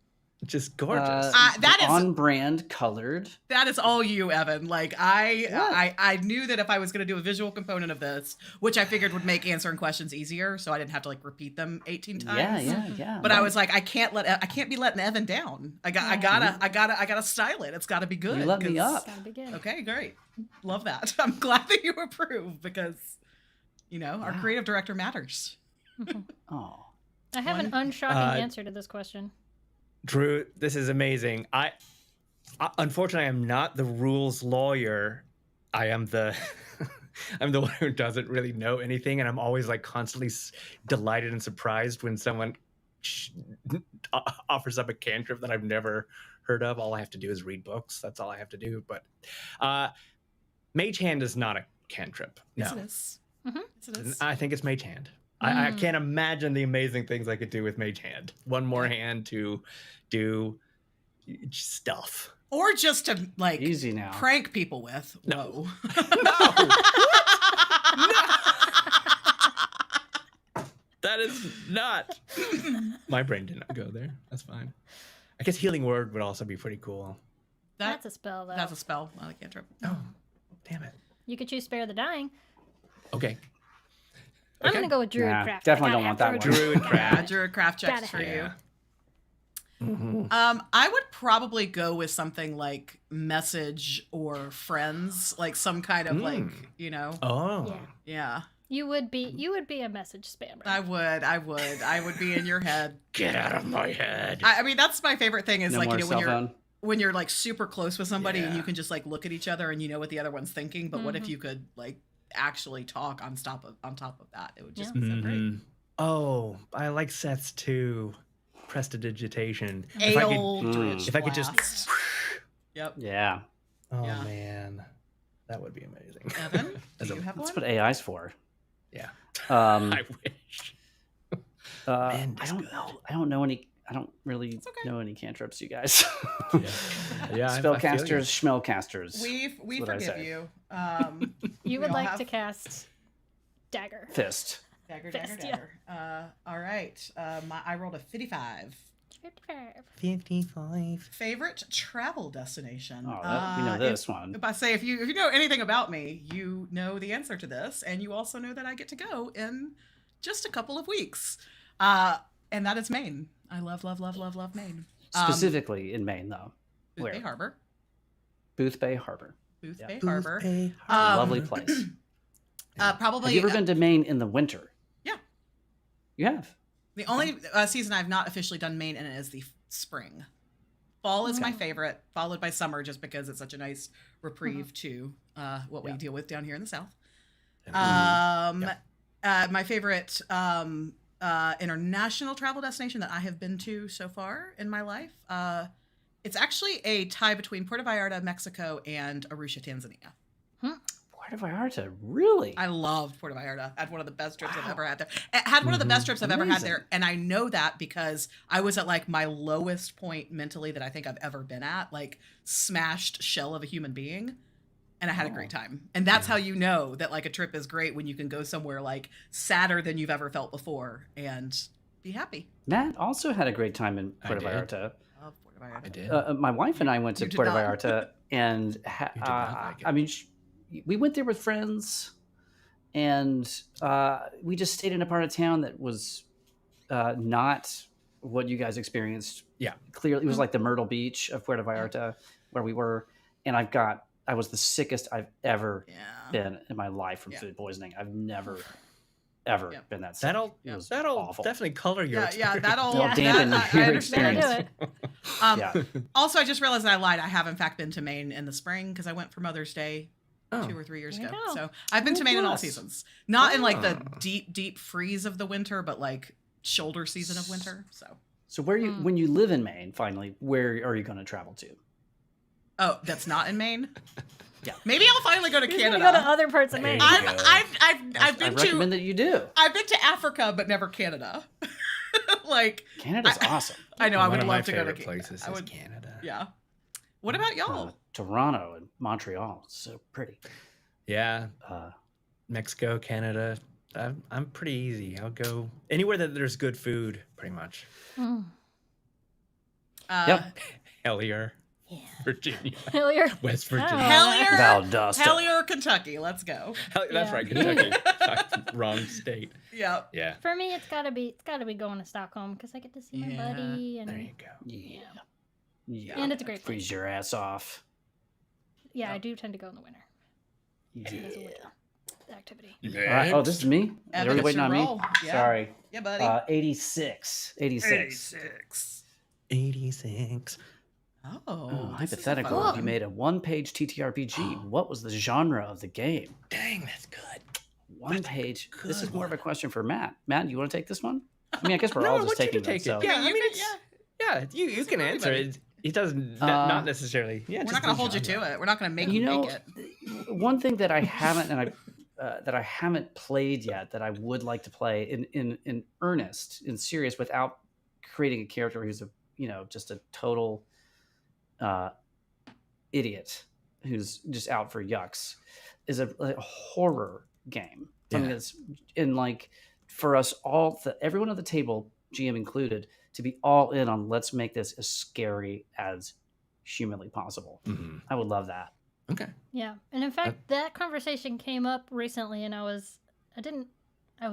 Just gorgeous. That is- on brand colored. That is all you, Evan. Like I knew that if I was going to do a visual component of this, which I figured would make answering questions easier, so I didn't have to like repeat them 18 times. Yeah. But I was like, I can't be letting Evan down. I gotta style it. It's got to be good. You let me 'cause- up. Gotta begin. Okay, great. Love that. I'm glad that you approve because, our creative director matters. Oh, I have an unshocking answer to this question. Drew, this is amazing. I unfortunately I'm not the rules lawyer. I am the I'm the one who doesn't really know anything, and I'm always like constantly delighted and surprised when someone offers up a cantrip that I've never heard of. All I have to do is read books. That's all I have to do. But Mage Hand is not a cantrip. No. Yes, it is. Mhm. Yes, it is. I think it's Mage Hand. I can't imagine the amazing things I could do with Mage Hand. One more hand to do stuff. Or just to like easy now. prank people with. No. Whoa. That is not. My brain did not go there. That's fine. I guess Healing Word would also be pretty cool. That's a spell, though. That's a spell, not a cantrip. Oh, damn it. You could choose Spare the Dying. Okay. I'm Okay. gonna go with Nah, Druidcraft. definitely I don't gotta want have that one. Druidcraft. Yeah, Druidcraft checks Gotta for have you. Mhm. I would probably go with something like message or friends, like some kind of like, Oh. Yeah. yeah. You would be a message spammer. I would be in your head. Get out of my head. I mean, that's my favorite thing is No like, more cell phone. when you're like super close with somebody and Yeah. you can just like look at each other and you know what the other one's thinking. But what if you could like actually talk on top of that? It would just be so great. Mhm. Oh, I like Seth's too. Prestidigitation. If I could just. Yep. Yeah, Oh Yeah. man, that would be amazing. Evan, As do a- you have that's one? what AI's for. Yeah. Um, I wish. I is don't good. know. I don't know any. I don't really okay. know any cantrips, you guys. Yeah. Spellcasters, schmellcasters. We what I forgive say. you. You we would all like have- to cast Dagger. Fist. Dagger, Fist, dagger, dagger. All right. I rolled a 55. 55. Favorite travel destination. Oh, we know this one. If I say if you know anything about me, you know the answer to this, and you also know that I get to go in just a couple of weeks, and that is Maine. I love Maine. Specifically in Maine, though. Booth Where? Bay Harbor. Booth Bay Harbor. Booth Yeah. Bay Booth Harbor. Bay Lovely Harbor. place. Probably. Have you ever been to Maine in the winter? Yeah. You have? The only season I've not officially done Maine in is the spring. Fall is my favorite, followed by summer, just because it's such a nice reprieve to what we deal with down here in the South. My favorite international travel destination that I have been to so far in my life, it's actually a tie between Puerto Vallarta, Mexico, and Arusha, Tanzania. Puerto Vallarta, really? I loved Puerto Vallarta. Had one of the best trips I've ever had there. Had one of the best trips I've ever had there, and I know that because I was at like my lowest point mentally that I think I've ever been at, like smashed shell of a human being, and I had a great time. And that's how you know that like a trip is great, when you can go somewhere like sadder than you've ever felt before and be happy. Matt also had a great time in Puerto Vallarta. I love Puerto Vallarta. I did. My wife and I went to You did Puerto not. Vallarta, and I mean, we went there with friends, and we just stayed in a part of town that was not what you guys experienced. Yeah. Clearly, it was like the Myrtle Beach of Puerto Vallarta, where we were, and I was the sickest I've ever been in my life from food poisoning. I've never ever been that sick. That'll awful. definitely color your experience. That'll dampen your I understand. experience. Also, I just realized that I lied. I have in fact been to Maine in the spring because I went for Mother's Day 2 or 3 years ago. So I've been to Maine in all seasons. Not in like the deep freeze of the winter, but like shoulder season of winter. So when you live in Maine, finally, where are you going to travel to? Oh, that's not in Maine? Yeah. Maybe I'll finally go to You're Canada. gonna go to other parts of Maine. I've been I recommend that you do. I've been to Africa, but never Canada. Like Canada's awesome. I know. I One would of my love to go to favorite places I is would, Canada. Yeah. What about y'all? Toronto and Montreal, so pretty. Yeah. Mexico, Canada. I'm pretty easy. I'll go anywhere that there's good food, pretty much. Yep. Hellier. Yeah. Virginia. Hillier. West Virginia. Hellier, Valdosta. Hellier, Kentucky. Let's go. That's Yeah. right, Kentucky. Wrong state. Yeah. Yeah. For me, it's gotta be going to Stockholm because I get to see my buddy, and There you go. Yeah. And it's a great place. Freeze your ass off. I do tend to go in the winter. Yeah. It is a winter activity. All right. Oh, this is me? Evan, Everybody it's waiting your on me? roll. Yeah. Sorry. Yeah, buddy. 86. 86. Oh, Hypothetical. fun. If you made a one-page TTRPG, what was the genre of the game? Dang, that's good. One page. This is good more of a one. question for Matt. Matt, you want to take this one? I mean, I guess we're No, all I just want you taking to take it. So. it. Yeah, I mean, you it's, you can answer anybody. it. It doesn't not necessarily. Yeah, We're just not going to the hold you genre. to it. We're not going to make You you know, make it. one thing that I haven't that I haven't played yet that I would like to play in earnest, in serious, without creating a character who's just a total idiot who's just out for yucks, is a horror game. Something that's in like for us all, everyone at the table, GM included, to be all in on let's make this as scary as humanly possible. Mm-hmm. I would love that. Okay. Yeah, and in fact, that conversation came up recently, and I was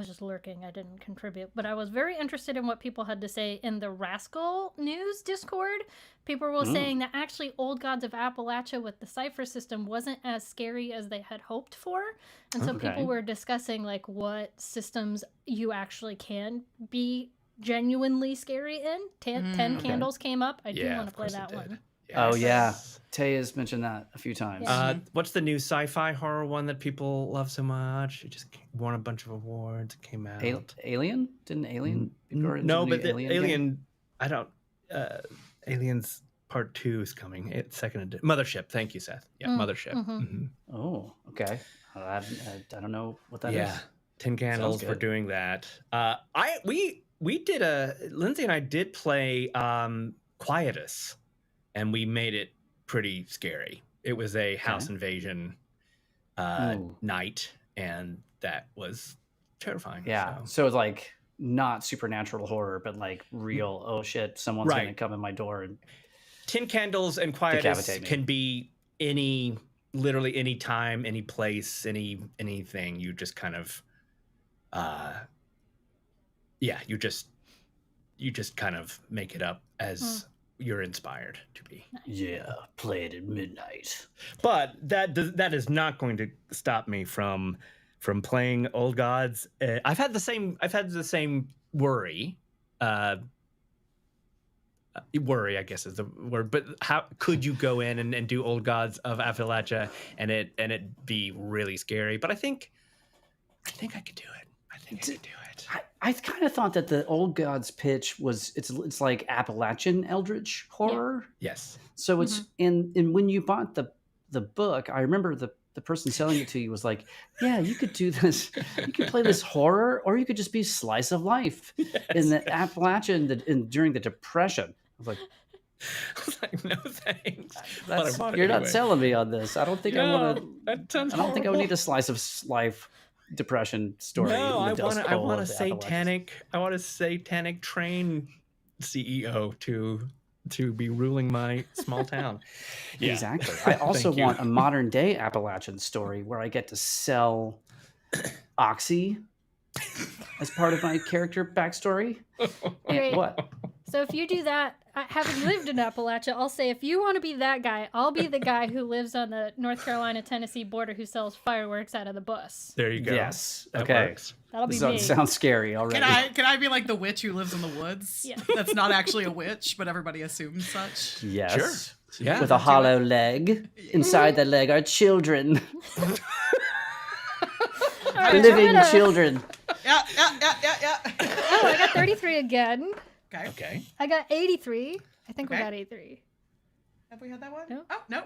just lurking. I didn't contribute, but I was very interested in what people had to say in the Rascal News Discord. People were saying that actually Old Gods of Appalachia with the cipher system wasn't as scary as they had hoped for, and so people were discussing like what systems you actually can be genuinely scary in. 10 Candles came up. I do want to play that one. Oh yeah, Tay has mentioned that a few times. What's the new sci-fi horror one that people love so much? It just won a bunch of awards. It came out. Alien? Didn't Alien? No, but the Alien. Alien. I don't. Aliens Part 2 is coming. It's second edition. Mothership. Thank you, Seth. Yeah, Mothership. Mm-hmm. Oh, okay. I don't know what that is. Yeah, 10 Candles. We're doing that. We did Lindsay and I did play Quietus, and we made it pretty scary. It was a house invasion night, and that was terrifying. Yeah. So it's like not supernatural horror, but like real. Oh shit! Someone's gonna come in my door and 10 Candles and Quietus can be literally any time, any place, anything. You just kind of, you just kind of make it up as you're inspired to be. Yeah, play it at midnight. But that is not going to stop me from playing Old Gods. I've had the same worry worry, I guess is the word. But how could you go in and do Old Gods of Appalachia and it be really scary? But I think I could do it. I think I could do it. I kind of thought that the Old Gods pitch was it's like Appalachian Eldritch horror. Yes. So it's and when you bought the book, I remember the person selling it to you was like, yeah, you could do this. You could play this horror, or you could just be slice of life in the Appalachian during the Depression. I was like, no thanks. You're not selling me on this. I don't think I want to. I don't think I would need a slice of life Depression story. No, I want a satanic. I want a satanic train CEO to be ruling my small town. Yeah. Exactly. I also want a modern day Appalachian story where I get to sell Oxy as part of my character backstory. Great. What? So if you do that, having lived in Appalachia, I'll say if you want to be that guy, I'll be the guy who lives on the North Carolina-Tennessee border who sells fireworks out of the bus. There you go. Yes. That okay. works. That'll be me. Sounds scary already. Can I be like the witch who lives in the woods? Yeah. That's not actually a witch, but everybody assumes such. Yes. Sure. Yeah. With a hollow leg. Inside the leg are children. Right, living children. Yeah. Oh, I got 33 again. Okay. I got 83. I think we got 83. Have we had that one? No. Oh, no.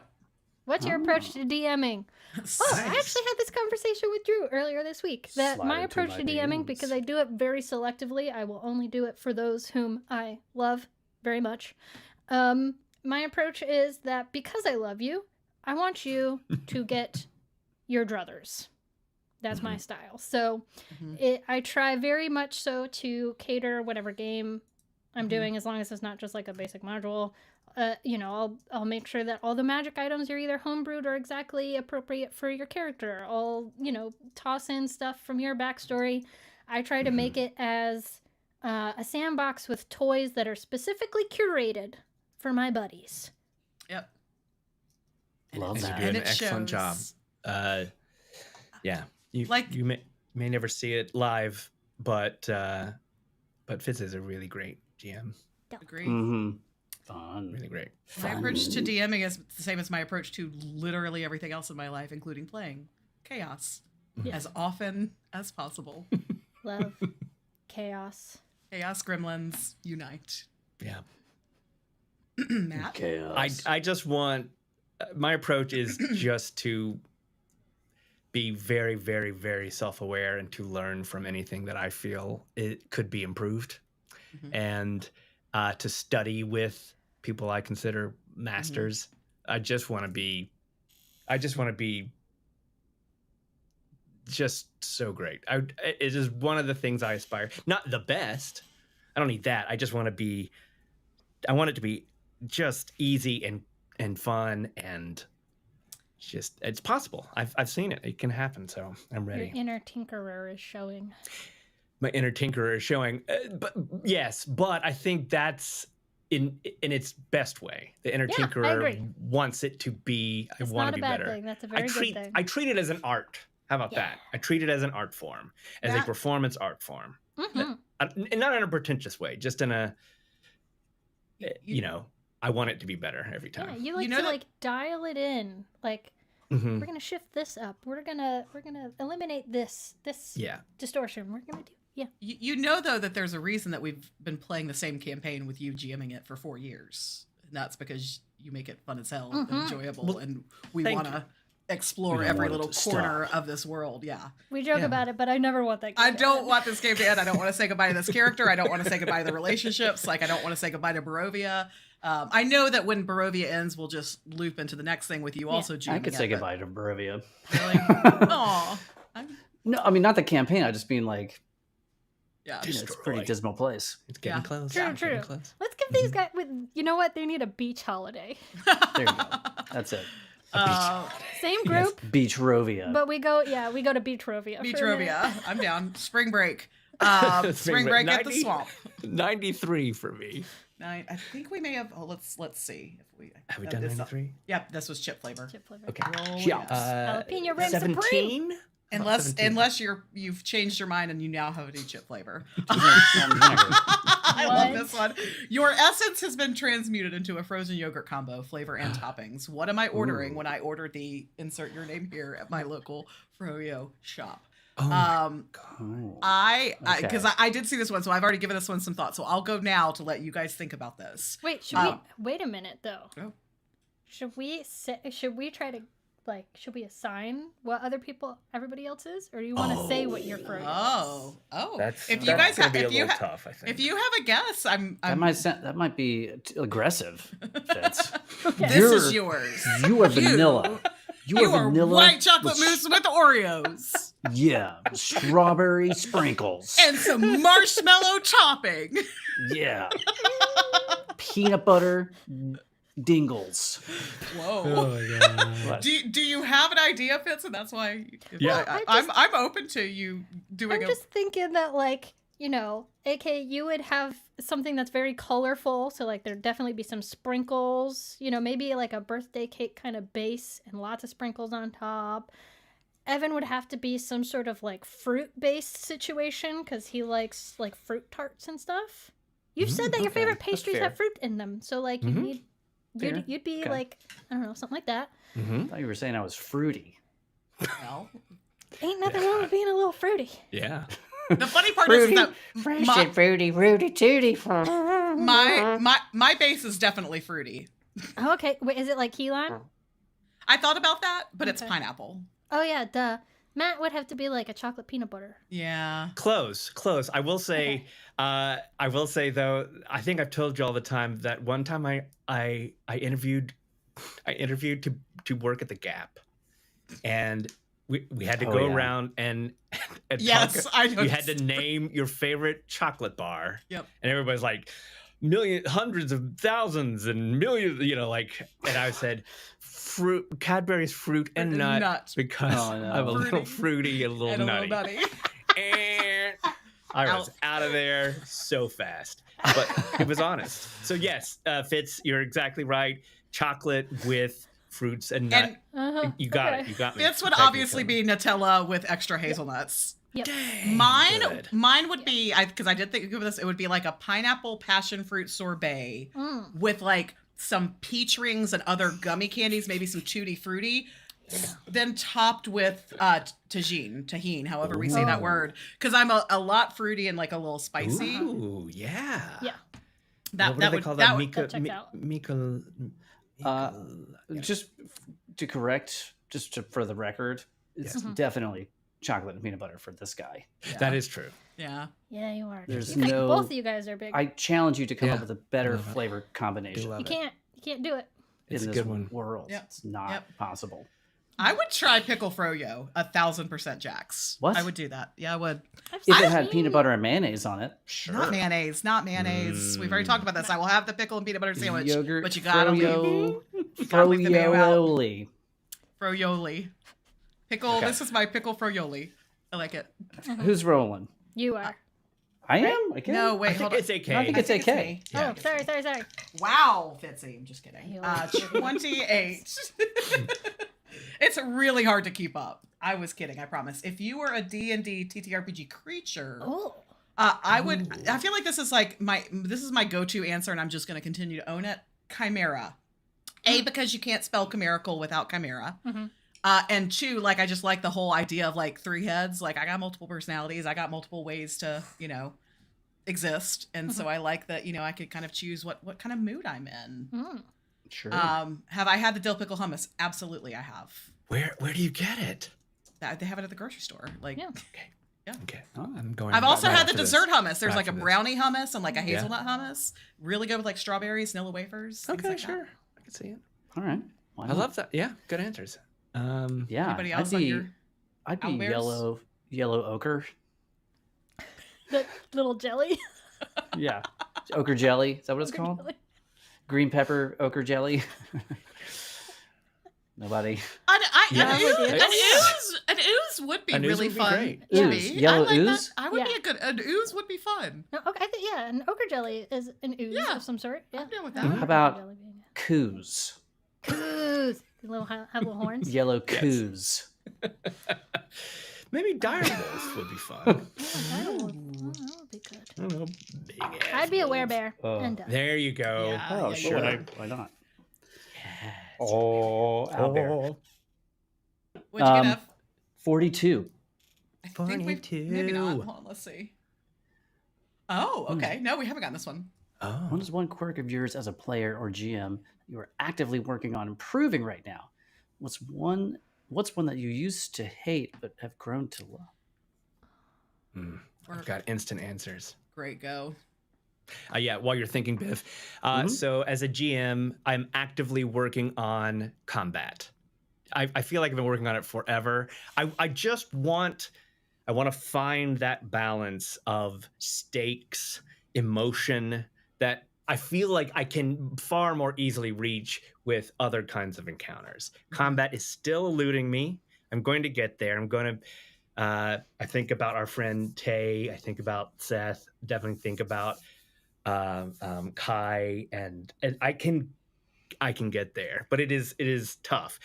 What's your approach to DMing? Oh, I actually had this conversation with Drew earlier this week. That my approach to DMing, because I do it very selectively, I will only do it for those whom I love very much. My approach is that because I love you, I want you to get your druthers. That's my style. So I try very much so to cater whatever game I'm doing, as long as it's not just like a basic module. I'll make sure that all the magic items are either homebrewed or exactly appropriate for your character. I'll, toss in stuff from your backstory. I try to make it as a sandbox with toys that are specifically curated for my buddies. Yep. Love that. You do an excellent job. Yeah. You may never see it live, but Fitz is a really great GM. Agree. Mm-hmm. Fun. Really great. My approach to DMing is the same as my approach to literally everything else in my life, including playing chaos as often as possible. Love. Chaos. Chaos gremlins unite. Yeah. Matt? Chaos. I just want, my approach is just to be very, very, very self-aware and to learn from anything that I feel it could be improved, and to study with people I consider masters. I just want to be just so great. It is one of the things I aspire. Not the best. I don't need that. I just want to be. I want it to be just easy and fun and. It's possible. I've seen it. It can happen. So I'm ready. Your inner tinkerer is showing. My inner tinkerer is showing. But I think that's in its best way. The inner tinkerer wants it to be. It's I want not to be a bad better. thing. That's a very good thing. I treat it as an art. How about that? I treat it as an art form, as a performance art form, and not in a pretentious way. Just in a, I want it to be better every time. Yeah, you like to dial it in. Like we're gonna shift this up. We're gonna eliminate this distortion. We're gonna do You know though that there's a reason that we've been playing the same campaign with you GMing it for 4 years. And that's because you make it fun as hell and enjoyable, and we want to explore every little corner of this world. Yeah. We joke about it, but I never want that game I don't want this game to end. I don't want to say goodbye to this character. I don't want to say goodbye to the relationships. Like, I don't want to say goodbye to Barovia. I know that when Barovia ends, we'll just loop into the next thing with you also GMing. I could say goodbye to Barovia. Really? Aw. No, I mean, not the campaign. I just mean like, yeah, it's a pretty dismal place. It's getting close. True. Let's give these guys, you know what? They need a beach holiday. There you go. That's it. Same group. Yes. Beachrovia. But we go to Beachrovia. Beachrovia. I'm down. Spring break. Spring break at the swamp. 93 for me. I think we may have. Oh, let's see if we have we done 93. Yep, this was chip flavor. Chip flavor. Okay. Roll Chips. Jalapeno ring 17. supreme. Unless you've changed your mind and you now have a new chip flavor. I What? love this one. Your essence has been transmuted into a frozen yogurt combo, flavor and toppings. What am I ordering when I order the insert your name here at my local froyo shop? Oh my God. Because I did see this one, so I've already given this one some thought. So I'll go now to let you guys think about this. Wait, should we wait a minute though? Oh. Should we try to should we assign what everybody else is, or do you want to say what you're for? Oh. That's If you that's guys gonna have, be a if you little have, tough, I think. if you have a guess, That might be aggressive, Fitz. Okay. This is yours. You are vanilla. You are are vanilla white chocolate with mousse with Oreos Yeah, strawberry sprinkles. and some marshmallow topping. Yeah, peanut butter dingles. Whoa. Oh my God. What? Do you have an idea, Fitz? And that's why. Yeah. I'm open to you doing. I'm just thinking that AK, you would have something that's very colorful, so there'd definitely be some sprinkles, maybe like a birthday cake kind of base and lots of sprinkles on top. Evan would have to be some sort of fruit-based situation because he likes fruit tarts and stuff. You've said that your Okay, favorite that's pastries fair. have fruit in them, so Fair. you'd be Okay. I don't know, something like that. I thought you were saying I was fruity. Well, Ain't nothing wrong with being a little fruity. Yeah. the funny part is that fresh my- and fruity, fruity tooty. my base is definitely fruity. Okay, wait, is it like key lime? I thought about that, but it's Okay. pineapple. Oh yeah, duh. Matt would have to be like a chocolate peanut butter. Yeah. Close. I will say, though, I think I've told you all the time that one time I interviewed to work at the Gap, and we had to go around and Yes, I know. you had to name your favorite chocolate bar. Yep. And everybody's like, hundreds of thousands and millions, and I said, Cadbury's fruit and nut, because I'm a little fruity and a little And a nutty. little nutty. And I was out of there so fast, but it was honest. So yes, Fitz, you're exactly right. Chocolate with fruits and nut. And You got it. You got me. Fitz would obviously be Nutella with extra hazelnuts. Yep. Good. Mine would be, because I did think of this, it would be like a pineapple passion fruit sorbet with some peach rings and other gummy candies, maybe some tutti frutti, then topped with tahine, however we say that word, because I'm a lot fruity and a little spicy. Ooh, yeah. Yeah. What do they call that? that checks out. Just to correct, for the record, it's definitely chocolate and peanut butter for this guy. Yeah. That is true. Yeah. Yeah, you are. There's Both of you guys are big. I challenge you to come Yeah. up with a better Love it. flavor combination love you can't do it. It's in a this good one. world. Yep. It's not possible. I would try pickle froyo 1000% Jax. What? I would do that. Yeah, I would. If it had peanut butter and mayonnaise on it, sure. Not mayonnaise. We've already talked about this. I will have the pickle and peanut butter sandwich, Yogurt, but you gotta leave froyo, the mayo out. froyoli. froyoli. Pickle. Okay. This is my pickle froyoli. I like it. Who's rolling? You are. I am. I can. No, wait, I think hold on. it's AK. I think it's AK. me. Yeah. Oh, sorry. Wow, Fitzy. I'm just kidding. You 28. It's really hard to keep up. I was kidding. I promise. If you were a D&D TTRPG creature, Oh. I would. I feel like this is my go-to answer, and I'm just going to continue to own it. Chimera. A, because you can't spell chimerical without chimera. Mm-hmm. And two, I just like the whole idea of 3 heads. I got multiple personalities. I got multiple ways to, exist. And so I like that, I could kind of choose what kind of mood I'm in. Mm. Sure. Have I had the dill pickle hummus? Absolutely, I have. Where do you get it? They have it at the grocery store. Yeah. Okay. Oh, I'm going. I've also right had the after this. dessert hummus. There's Right a after this. brownie hummus and a hazelnut hummus. Really good with strawberries, vanilla wafers. things Okay, like sure. that. I can see it. All right. Why I not? love that. Yeah, good answers. Yeah. Anybody else on your I'd be owlbears? yellow ochre. The little jelly. Yeah. Ochre jelly. Is that what it's called? Jelly. Green pepper ochre jelly. Nobody. An ooze would be An ooze really would be fun. great. to Ooze. me. Yellow I like ooze? That. I would be Yeah. an ooze would be fun. No, okay, an ochre jelly is an ooze Yeah. of some sort. Yeah. I'm down with I that. like How about ochre jelly being coos? a- Ooze. Have little horns. Yellow coos. Maybe dire wolf would be fun. That would be good. I don't know. Big ass I'd be a wolf. werebear. And There you go. Yeah. Oh, yeah, sure. yeah. Why not? Yes. Oh, owlbear. Oh, What'd you get, Ev? 42. I think maybe not. Hold on, let's see. Oh, okay. No, we haven't gotten this one. oh. What is one quirk of yours as a player or GM you are actively working on improving right now? What's one that you used to hate but have grown to love? I've got instant answers. Great, go. Yeah, while you're thinking, Biff. So as a GM, I'm actively working on combat. I feel like I've been working on it forever. I just want to find that balance of stakes, emotion that I feel like I can far more easily reach with other kinds of encounters. Combat is still eluding me. I'm going to get there. I'm going to I think about our friend Tay. I think about Seth. Definitely think about Kai, and I can get there, but it is tough.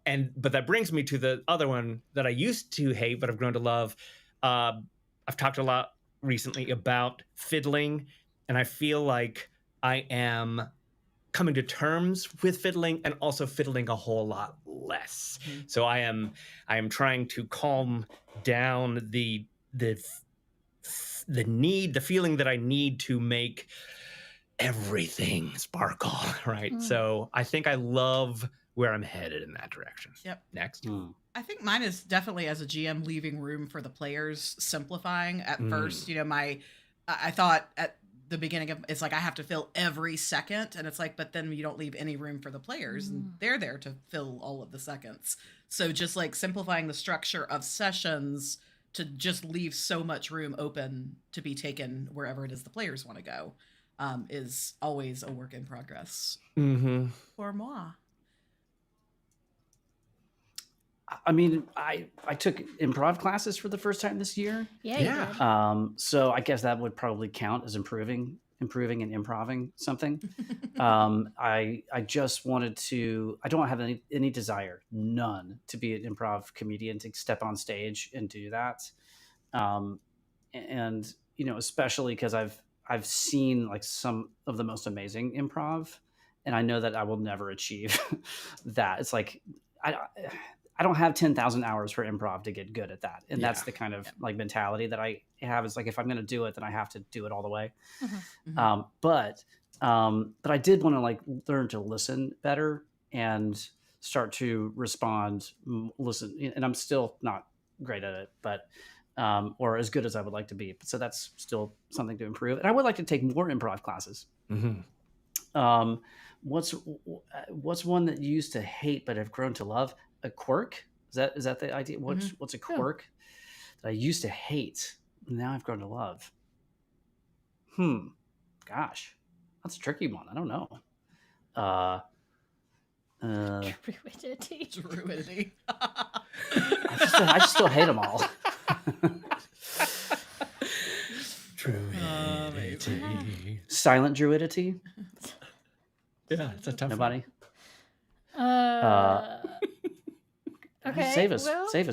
But that brings me to the other one that I used to hate, but I've grown to love. I've talked a lot recently about fiddling, and I feel like I am coming to terms with fiddling and also fiddling a whole lot less. So I am trying to calm down the feeling that I need to make everything sparkle, right? So I think I love where I'm headed in that direction. Yep. Next. I think mine is definitely, as a GM, leaving room for the players, simplifying. At first, I thought at the beginning of it's like I have to fill every second, and it's like, but then you don't leave any room for the players, and they're there to fill all of the seconds. So just like simplifying the structure of sessions to just leave so much room open to be taken wherever it is the players want to go, is always a work in progress for moi. I mean, I took improv classes for the first time this year. Yeah. You did. So I guess that would probably count as improving and improving something. I just wanted to. I don't have any desire, none, to be an improv comedian, to step on stage and do that. And especially because I've seen like some of the most amazing improv, and I know that I will never achieve that. It's like I don't have 10,000 hours for improv to get good at that. And that's the kind of like mentality that I have, is like, if I'm going to do it, then I have to do it all the way. But I did want to like learn to listen better and start to respond, listen. And I'm still not great at it, but, or as good as I would like to be. So that's still something to improve. And I would like to take more improv classes. What's one that you used to hate, but have grown to love? A quirk? Is that the idea? What's a quirk that I used to hate, now I've grown to love? Gosh, that's a tricky one. I don't know. Druidity. Druidity. I just still hate them all. Druidity. Silent druidity. Yeah, it's a tough Nobody. Okay. Save us,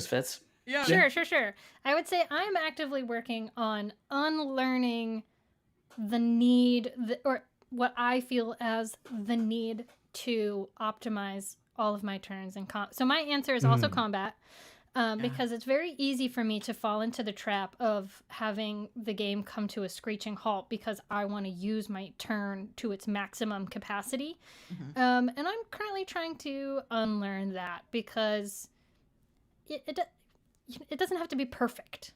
Fitz. Yeah. Sure. I would say I'm actively working on unlearning the need, or what I feel as the need to optimize all of my turns. So my answer is also combat, because it's very easy for me to fall into the trap of having the game come to a screeching halt because I want to use my turn to its maximum capacity. And I'm currently trying to unlearn that, because it doesn't have to be perfect.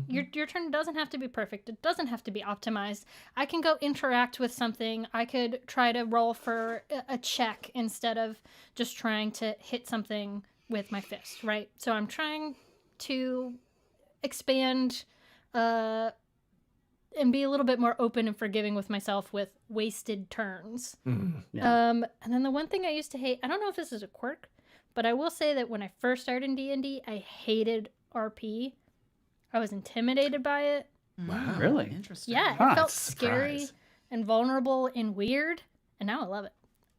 Your turn doesn't have to be perfect. It doesn't have to be optimized. I can go interact with something. I could try to roll for a check instead of just trying to hit something with my fist, right? So I'm trying to expand and be a little bit more open and forgiving with myself with wasted turns. And then the one thing I used to hate, I don't know if this is a quirk, but I will say that when I first started in D&D, I hated RP. I was intimidated by it. Wow. Really? Interesting. Yeah, it felt That's a scary surprise. and vulnerable and weird, and now I love it.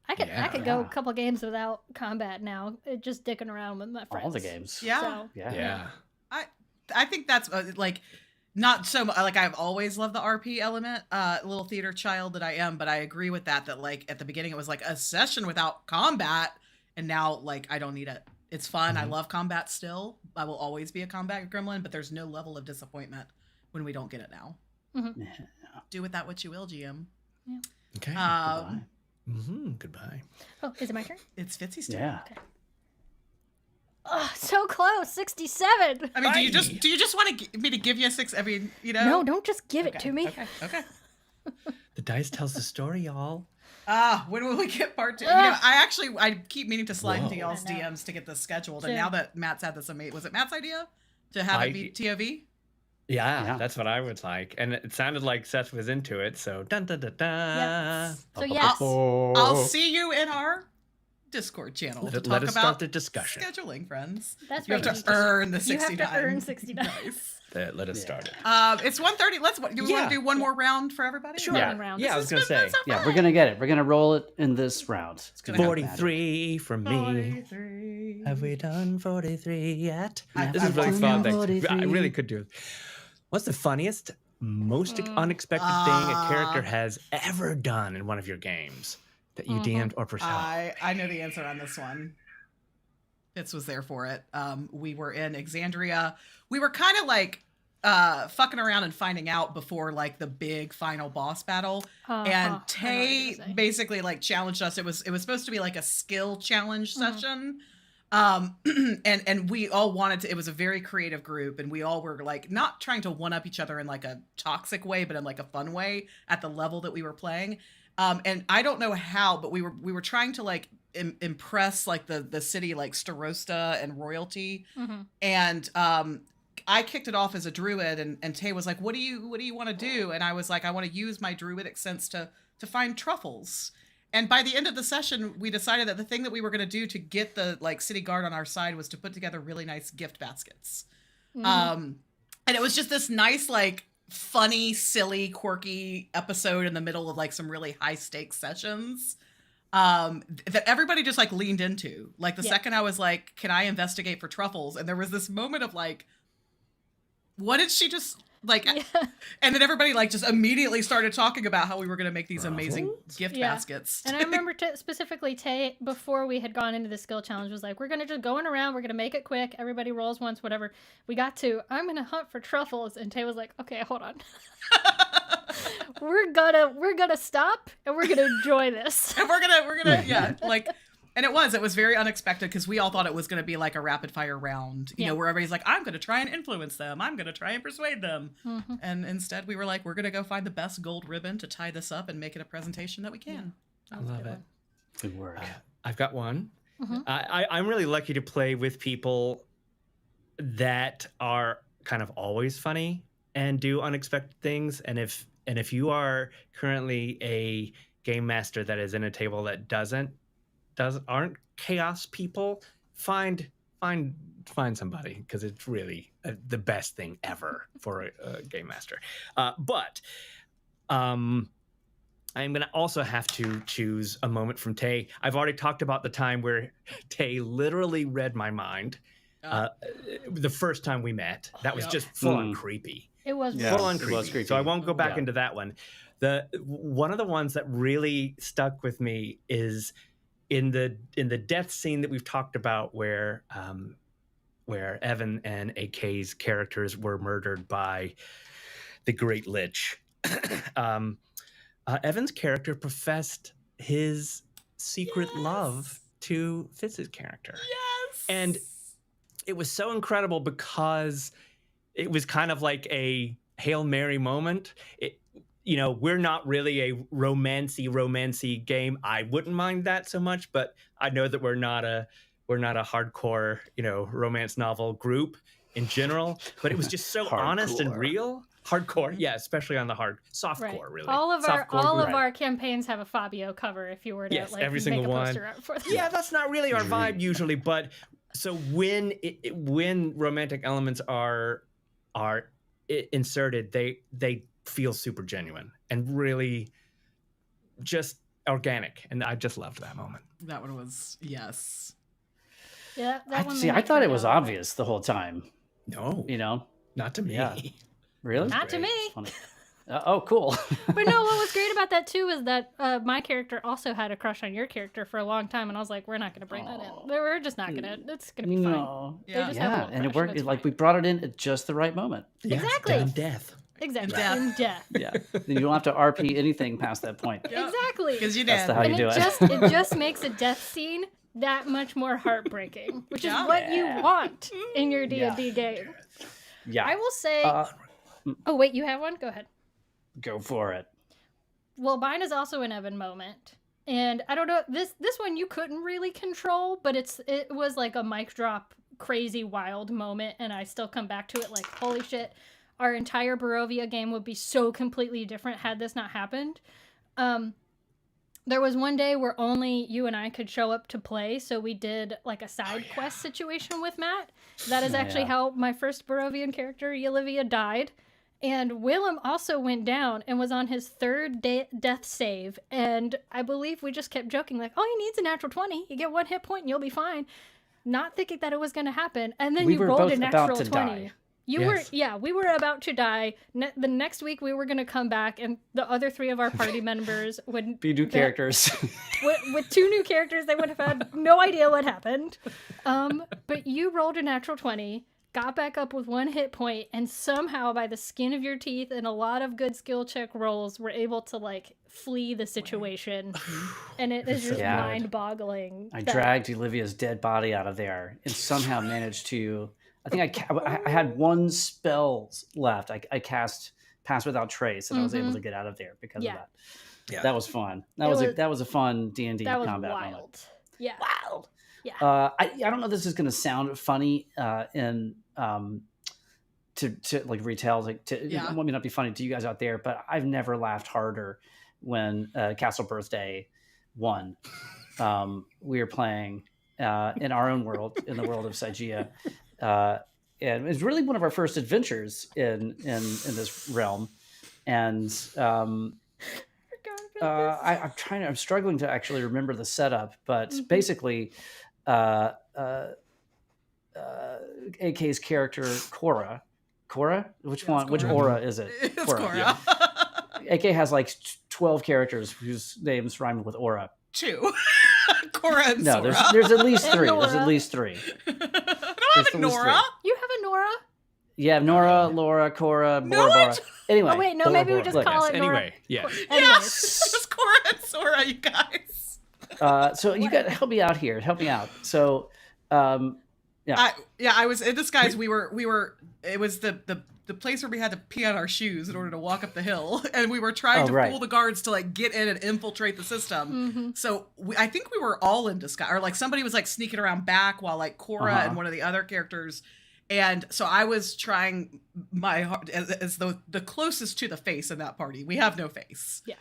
I could go a couple games without combat now, just dicking around with my friends. All the games. Yeah. So, Yeah. Yeah. I think that's like not so much like I've always loved the RP element, little theater child that I am, but I agree with that like at the beginning it was like a session without combat, and now like I don't need it. It's fun. I love combat still. I will always be a combat gremlin, but there's no level of disappointment when we don't get it now. Yeah. Do with that what you will, GM. Yeah. Okay. Goodbye. Goodbye. Oh, is it my turn? It's Fitzy's turn. Yeah. Okay. Oh, so close. 67. I mean, do you just want me to give you a 6 every, you know? No, don't just give it to me. Okay. The dice tells the story, y'all. When will we get part 2? You know, I keep meaning to slide into y'all's I know. DMs to get this scheduled, and Same. now that Matt's had this amazing, was it Matt's idea to have it be TOV? Yeah, that's what I would like. And it sounded like Seth was into it, so dun dun dun dun. Yes. So yes. I'll see you in our Discord channel to talk Let us about start the discussion. scheduling, friends. That's You have right. to earn the 69. You have to earn 69. Nice. Let us start it. It's 1:30. Do you want to do one more round for everybody? Sure. One round. Yeah, I was going to say. Yeah, we're gonna get it. We're gonna roll it in this round. It's gonna go 43 from me. 43. Have we done 43 yet? I- This I've is really done fun. 43. I really could do it. What's the funniest, most unexpected thing a character has ever done in one of your games that you DM'd or personalized? I know the answer on this one. Fitz was there for it. We were in Exandria. We were kind of like fucking around and finding out before like the big final boss battle. And I know what Tay you're gonna say. basically like challenged us. It was supposed to be like a skill challenge session. And we all wanted to, it was a very creative group, and we all were like not trying to one up each other in like a toxic way, but in like a fun way at the level that we were playing. And I don't know how, but we were trying to like impress like the city, like Starosta and royalty. And I kicked it off as a druid, and Tay was like, what do you want to do? And I was like, I want to use my druidic sense to find truffles. And by the end of the session, we decided that the thing that we were going to do to get the like city guard on our side was to put together really nice gift baskets. And it was just this nice, like funny, silly, quirky episode in the middle of like some really high stakes sessions that everybody just like leaned into. Like the second I was like, can I investigate for truffles? And there was this moment of like, what did she just like? And then everybody like just immediately started talking about how we were going to make these amazing gift baskets. And I remember specifically Tay, before we had gone into the skill challenge, was like, we're going to just going around. We're going to make it quick. Everybody rolls once, whatever. We got to, I'm going to hunt for truffles. And Tay was like, okay, hold on. we're gonna stop and we're gonna enjoy this. And we're gonna yeah, like, and it was very unexpected because we all thought it was gonna be like a rapid fire round, you know, where everybody's like, I'm gonna try and influence them, I'm gonna try and persuade them, and instead we were like, we're gonna go find the best gold ribbon to tie this up and make it a presentation that we can. I love it. Good work. I've got one. I'm really lucky to play with people that are kind of always funny and do unexpected things. And if you are currently a game master that is in a table that aren't chaos people, find somebody, because it's really the best thing ever for a game master. But I'm going to also have to choose a moment from Tay. I've already talked about the time where Tay literally read my mind. The first time we met. That was just full on creepy. It was full on creepy. It was creepy. So I won't go back into that one. One of the ones that really stuck with me is in the death scene that we've talked about, where Evan and AK's characters were murdered by the Great Lich. Evan's character professed his secret love to Fitz's character. Yes. And it was so incredible because it was kind of like a Hail Mary moment. We're not really a romancy game. I wouldn't mind that so much, but I know that we're not a hardcore, romance novel group in general, but it was just so honest and real. Hardcore, yeah, especially on the softcore, really. All of our campaigns have a Fabio cover. If you were to every single make a one. poster out for them. Yeah, that's not really our vibe usually, but so when romantic elements are inserted, they feel super genuine and really just organic, and I just loved that moment. That one was yes. Yeah, that one. I thought it was obvious the whole time. No, Not to me. Yeah. Really? Not to me. Funny. Oh, cool. But no, what was great about that too is that my character also had a crush on your character for a long time, and I was like, we're not going to bring that in. We're just not going to. It's going to be fine. No. Yeah. They just have a Yeah, little and it crush, worked. it's Like fine. we brought it in at just the right moment. Yeah, Exactly. In death. Exactly. Death. In death. Yeah. Then you don't have to RP anything past that point. Yep. Exactly. Because you That's did. the how And you do it just makes a death scene that much more heartbreaking, which is Yeah. what you want in your Yeah. D&D game. Yeah. I will say. Oh wait, you have one? Go ahead. Go for it. Well, mine is also an Evan moment, and I don't know this one you couldn't really control, but it was like a mic drop, crazy wild moment, and I still come back to it like holy shit. Our entire Barovia game would be so completely different had this not happened. There was one day where only you and I could show up to play, so we did like a side quest situation with Matt. That is actually how my first Barovian character, Olivia, died. And Willem also went down and was on his third death save. And I believe we just kept joking, like, oh, he needs a natural 20. You get 1 hit point and you'll be fine. Not thinking that it was going to happen. And then We you were rolled both a natural about to 20. die. Yes. We were about to die. The next week we were going to come back, and the other 3 of our party members would Be new characters. with 2 new characters. They would have had no idea what happened. But you rolled a natural 20, got back up with 1 hit point, and somehow by the skin of your teeth and a lot of good skill check rolls were able to like flee the situation. And it is just Yeah. mind-boggling. I that- dragged Olivia's dead body out of there and somehow managed to. I think I had 1 spell left. I cast Pass Without Trace, and I was able to get out of there because Yeah. of that. Yeah. That was fun. That was a fun D&D That was combat wild. moment. Yeah. Wild. Yeah. I don't know if this is going to sound funny in to like retell like to Yeah. it may not be funny to you guys out there, but I've never laughed harder when Castle Birthday won. We were playing in our own world, in the world of Sigia. And it was really one of our first adventures in this realm. And I'm struggling to actually remember the setup, but basically AK's character Cora, which Yeah, one? it's Which Cora. aura is it? It's Cora. Yeah. AK has like 12 characters whose names rhyme with aura. 2. Cora and No, Sora. there's at least And 3. There's Nora. at least 3. I don't have There's a at least Nora. You have a Nora? Yeah, Nora, Laura, Cora, No, Bora, I Bora. Anyway. Oh wait, no, Bora, maybe we Bora. just Look, call Yes, it Nora. anyway, yes. Anyways. Yes, it's Cora and Sora, you guys. So you got to help me out here. Help me out. So, yeah. I was in disguise. We were. It was the place where we had to pee on our shoes in order to walk up the hill, and we were trying to right. fool the guards to like get in and infiltrate the system. So I think we were all in disguise, or like somebody was like sneaking around back while like Cora and one of the other characters. And so I was trying my hard as the closest to the face in that party. We have no face. Yeah.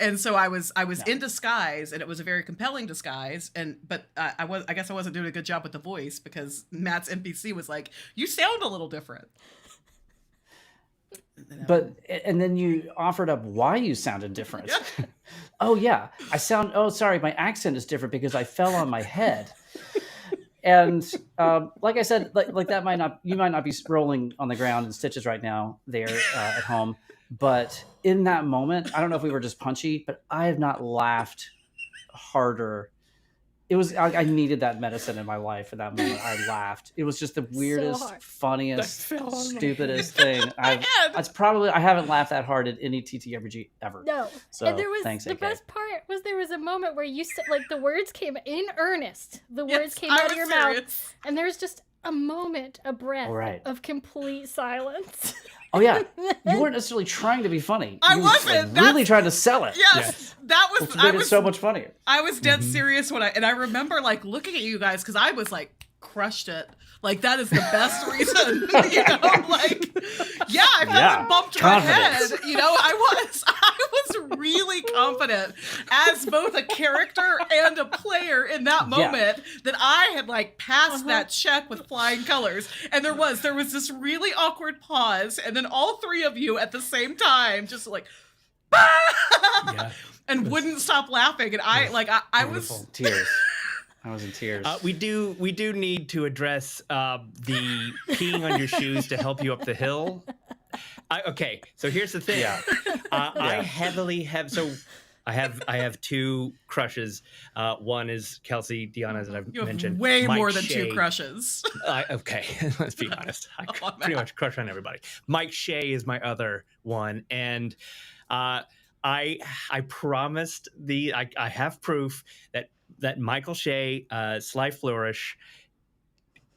And so I was in disguise, and it was a very compelling disguise. But I guess I wasn't doing a good job with the voice because Matt's NPC was like, "You sound a little different." But and then you offered up why you sounded different. Yeah. Oh yeah, sorry, my accent is different because I fell on my head. And like I said, like that you might not be rolling on the ground in stitches right now there at home, but in that moment, I don't know if we were just punchy, but I have not laughed harder. It was I needed that medicine in my life at that moment. I laughed. It was just the weirdest, hard. funniest, That fell on my stupidest thing. head. I haven't laughed that hard at any TTRPG ever. No. So And there was thanks, the AK. best part was there was a moment where you said like the words came in earnest. The words Yes, came I out of was your mouth, serious. and there was just a moment, a breath All right. of complete silence. Oh yeah, you weren't necessarily trying to be funny. I You were, wasn't. really trying to sell it. Yes, Yes. that was. Which I made it was so much funnier. I was dead serious when I remember like looking at you guys because I was like crushed it. Like that is the best reason, you know. Like, yeah, I felt it bumped my head. Confidence. You know, I was really confident as both a character and a player in that moment that I had like passed that check with flying colors. And there was this really awkward pause, and then all 3 of you at the same time just like. Yeah. And wouldn't stop laughing, and I was Tears. I was in tears. We do need to address the peeing on your shoes to help you up the hill. Okay, so here's the thing. Yeah. I heavily have I have two crushes. One is Kelsey Deanna, that I've You have mentioned. way Mike more than Shea. 2 crushes. Okay, let's be honest. I Oh, pretty man. much crush on everybody. Mike Shea is my other one, and I promised I have proof that Michael Shea, Sly Flourish,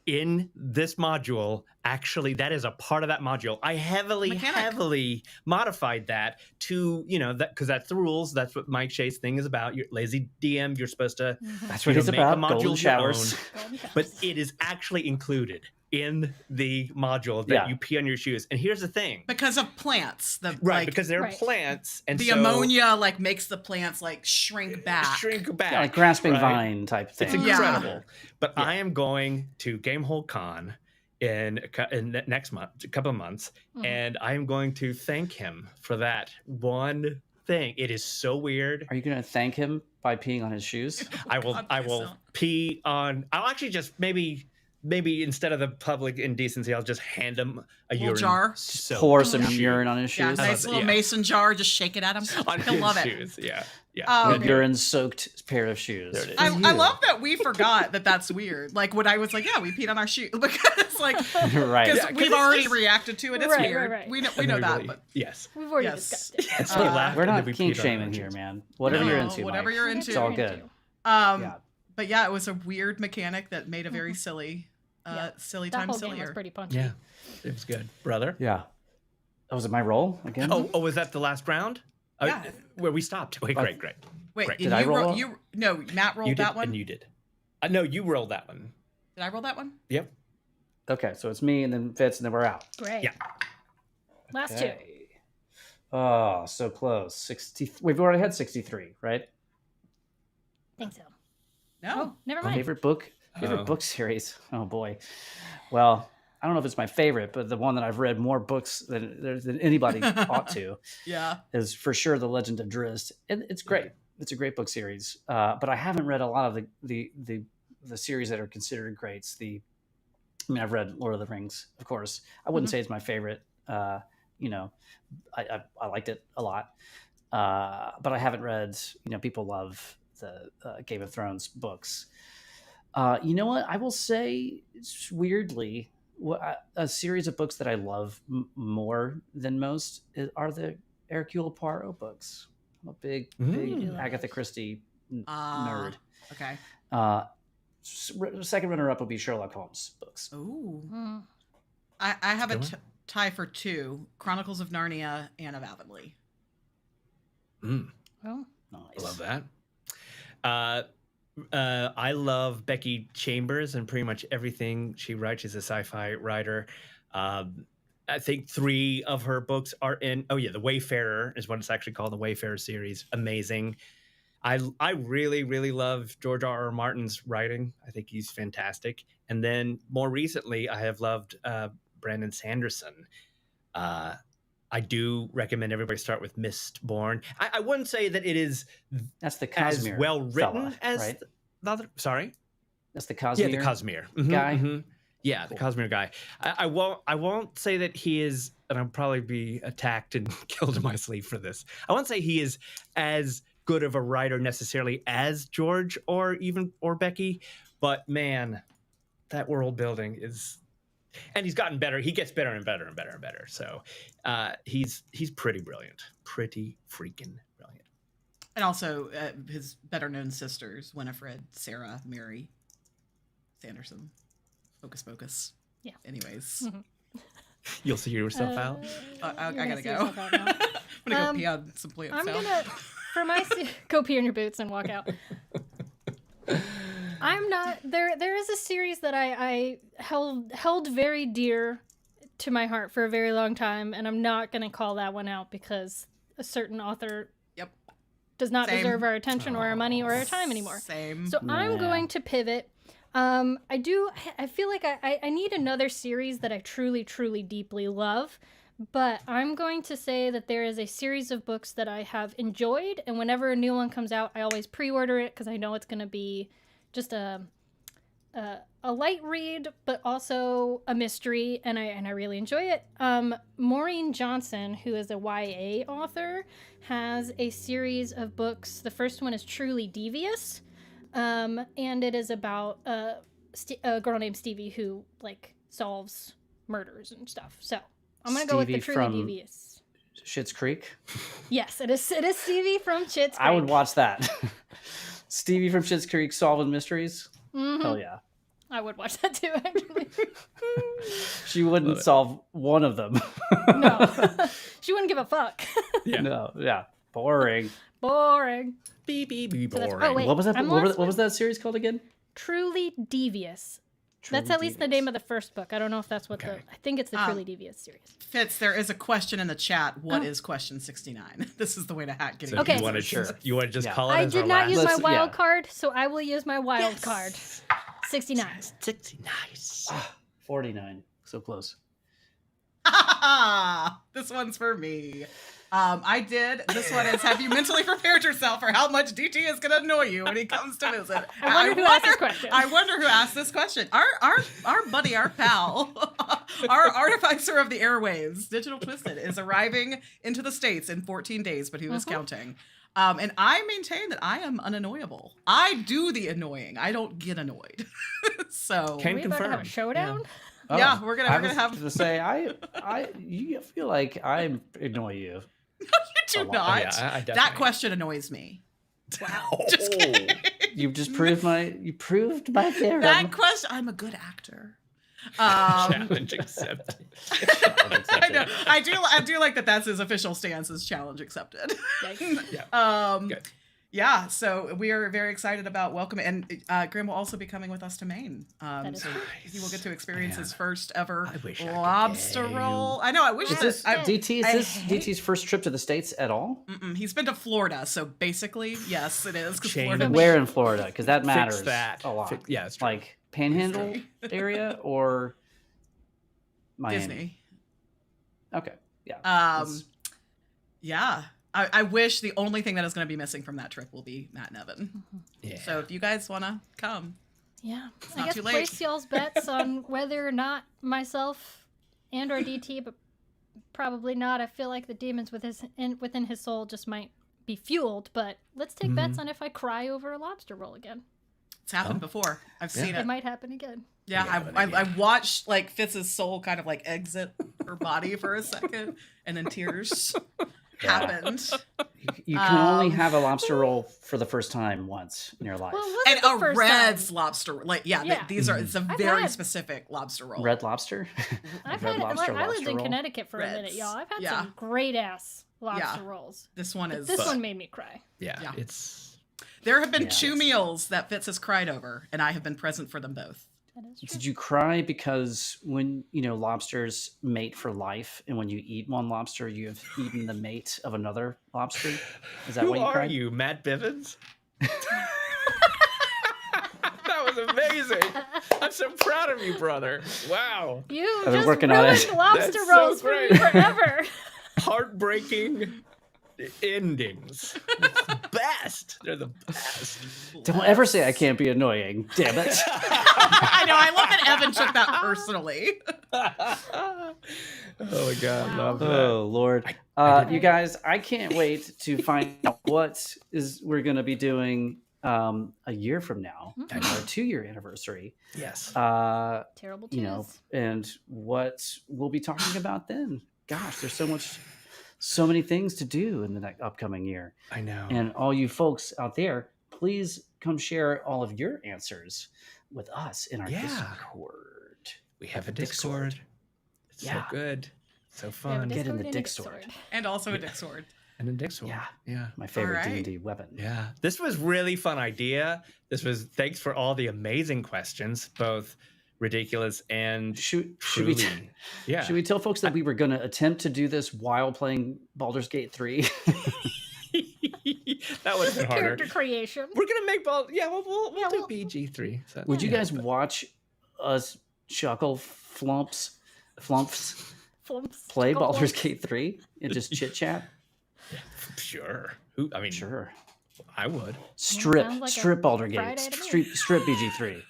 in this module, actually, that is a part of that module. I heavily modified that to, that because that's the rules. That's what Mike Shea's thing is about. You're lazy DM. You're supposed to That's what it's make a about. module Golden of your showers. own. But it is actually included in the module that you pee on your shoes. And here's the thing. Because of plants. Because they're plants. And the so ammonia makes the plants shrink back. Yeah, like grasping vine type thing. It's incredible. But I am going to Gamehole Con in next month, a couple of months, and I am going to thank him for that one thing. It is so weird. Are you going to thank him by peeing on his shoes? I will pee on. I'll actually just maybe instead of the public indecency, I'll just hand him a urine jar. soaked Pour some urine on his shoes. Yeah, nice little mason jar. Just shake it at him. on He'll his love shoes. it. Yeah. A urine-soaked pair of shoes. There it is. I love that we forgot that's weird. When I was we peed on our shoes because Right. because we've already reacted to it. It's weird. Right. We know that, but yes, We've already discussed it. yes. We laughed We're and then not we kink peed on shaming our here, shoes. man. Whatever you're into, whatever Mike. you're into. It's all good. But yeah, it was a weird mechanic that made a very silly silly That time whole game was sillier. pretty punchy. Yeah, it was good, brother. Yeah. Oh, was it my roll again? Oh, was that the last round? Yeah. Where we stopped. Wait, great. Wait, Great. and Did I roll? No, Matt rolled You did, that one. and you did. No, you rolled that one. Did I roll that one? Yep. Okay, so it's me and then Fitz and then we're out. Great. Yeah. Last two. Okay. Oh, so close. 60. We've already had 63, right? Think so. No. Oh, never mind. Favorite book series. Oh boy. Well, I don't know if it's my favorite, but the one that I've read more books than anybody ought to Yeah. is for sure The Legend of Drizzt. And it's great. It's a great book series. But I haven't read a lot of the series that are considered greats. I've read Lord of the Rings, of course. I wouldn't say it's my favorite. I liked it a lot. But I haven't read, people love the Game of Thrones books. You know what? I will say, weirdly, a series of books that I love more than most are the Hercule Poirot books. I'm a big Agatha Christie nerd. Okay. Second runner-up would be Sherlock Holmes books. Ooh. Mm. I have a Good one. tie for 2: Chronicles of Narnia, Anne of Avonlea. Well, Nice. I love that. I love Becky Chambers and pretty much everything she writes. She's a sci-fi writer. I think 3 of her books are in. Oh yeah, The Wayfarer is what it's actually called. The Wayfarer series, amazing. I really, really love George R.R. Martin's writing. I think he's fantastic. And then more recently, I have loved Brandon Sanderson. I do recommend everybody start with Mistborn. I wouldn't say that it is That's the as Cosmere well written fella, as right? the other. Sorry, That's the Cosmere. yeah, the Cosmere guy? Yeah, the Cosmere guy. I won't say that he is, and I'll probably be attacked and killed in my sleep for this. I won't say he is as good of a writer necessarily as George or Becky, but man, that world building is. And he's gotten better. He gets better and better and better and better. So he's pretty brilliant. Pretty freaking brilliant. And also his better-known sisters, Winifred, Sarah, Mary, Sanderson. Hocus Pocus. Yeah. Anyways. You'll see yourself out. I You're gotta see go. yourself out now. I'm gonna go pee on some plants I'm now. gonna, for my go pee in your boots and walk out. I'm not there. There is a series that I held very dear to my heart for a very long time, and I'm not gonna call that one out because a certain author does not Same. deserve our attention or our money or our time anymore. Same. So I'm going to pivot. I feel like I need another series that I truly, truly, deeply love. But I'm going to say that there is a series of books that I have enjoyed. And whenever a new one comes out, I always pre-order it because I know it's going to be just a light read, but also a mystery, and I really enjoy it. Maureen Johnson, who is a YA author, has a series of books. The first one is Truly Devious, and it is about a girl named Stevie who like solves murders and stuff. So I'm gonna go with the Truly Devious. Schitt's Creek. Yes, it is. It is Stevie from Schitt's Creek. I would watch that. Stevie from Schitt's Creek solving mysteries. Mm-hmm. Hell yeah. I would watch that too, actually. She wouldn't solve one of them. No. She wouldn't give a fuck. Yeah. No, yeah. Boring. Boring. Boring. Oh, wait. What was that? What was that series called again? Truly Devious. That's at least the name of the first book. I don't know if that's what I think it's the Truly Devious series. Fitz, there is a question in the chat. What is question 69? This is the way to hack getting. So okay. You want to just call it? I as did our not last? use my wild card, so I will use my wild card. 69. 69. 49. So close. This one's for me. I did. This one is, have you mentally prepared yourself for how much DT is going to annoy you when he comes to visit? I wonder who asked this question. I wonder who asked this question. Our buddy, our pal, our artificer of the airwaves, Digital Twisted, is arriving into the States in 14 days, but he was counting. And I maintain that I am unannoyable. I do the annoying. I don't get annoyed. So Can Are we about to have a confirm. showdown? Oh, yeah, we're gonna have to say you feel like I annoy you. You do not. Oh, yeah, I that definitely- question annoys me. Wow. Just kidding. You just proved my theorem. That question. I'm a good actor. Challenge accepted. I know. I do like that. That's his official stance. Is challenge accepted. Good. Yeah. So we are very excited about welcoming, and Graham will also be coming with us to Maine. That is So true. he will get to experience his first ever I wish I could lobster go. roll. I know. I wish Is this DT? Is I this hate- DT's first trip to the States at all? He's been to Florida, so basically, yes, it is. 'Cause Chain Florida- Where in Florida? Because that matters that. a lot. Yeah, it's true. Like Panhandle area or Miami? Disney. Okay. Yeah. Um, yeah. I wish the only thing that is going to be missing from that trip will be Matt and Evan. Yeah. So if you guys want to come, Yeah. I not guess too late. place y'all's bets on whether or not myself and or DT, but probably not. I feel like the demons within his soul just might be fueled, but let's take bets on if I cry over a lobster roll again. it's happened before. I've seen It it. might happen again. Yeah, I watched like Fitz's soul kind of like exit her body for a second, and then tears happened. You can only have a lobster roll for the first time once in your life. Well, it And wasn't the a first Red's time. lobster, like Yeah. these are it's a I've very had- specific lobster roll. Red lobster? I've Red had, lobster, I lived lobster in roll? Connecticut for a minute, Reds. y'all. I've had Yeah. some great ass lobster Yeah. rolls. This one But is. this one made me cry. Yeah. Yeah. It's There have been Yeah, two it's- meals that Fitz has cried over, and I have been present for them both. That is true. Did you cry because when lobsters mate for life, and when you eat one lobster, you have eaten the mate of another lobster? Is that Who why you are cried? you, Matt Bivens? That was amazing. I'm so proud of you, brother. Wow. You I've been just working on it. ruined lobster That's so rolls for me great. forever. Heartbreaking endings. It's the best. They're the best. Don't ever say I can't be annoying. Damn it. I know. I love that Evan took that personally. Oh my god, love that. Oh Lord. I You guys, I can't wait to find out what we're going to be doing a year from now, our 2-year anniversary. Yes. Terrible You know, twos. and what we'll be talking about then. Gosh, there's so many things to do in the upcoming year. I know. And all you folks out there, please come share all of your answers with us in our Yeah. Discord. We have a Discord. It's Yeah. so good. So We have a fun. Get in Discord the and a Dick Discord. sword. And also a dick sword. And a Discord. Yeah. Yeah. My favorite All right. D&D weapon. Yeah. This was really fun idea. Thanks for all the amazing questions, both ridiculous and Should truly. we Yeah. should we tell folks that we were going to attempt to do this while playing Baldur's Gate 3? That would have been harder. Character creation. We're gonna make ball. Yeah, we'll Yeah, do we'll- BG3. So, Would you yeah, guys but- watch us flumphs Flumps. play Tickle Baldur's flumps. Gate 3 and just chit chat? Sure. Who? I mean, Sure. I would. Strip, sounds like a strip Baldur's Gate, Friday to me. strip BG3.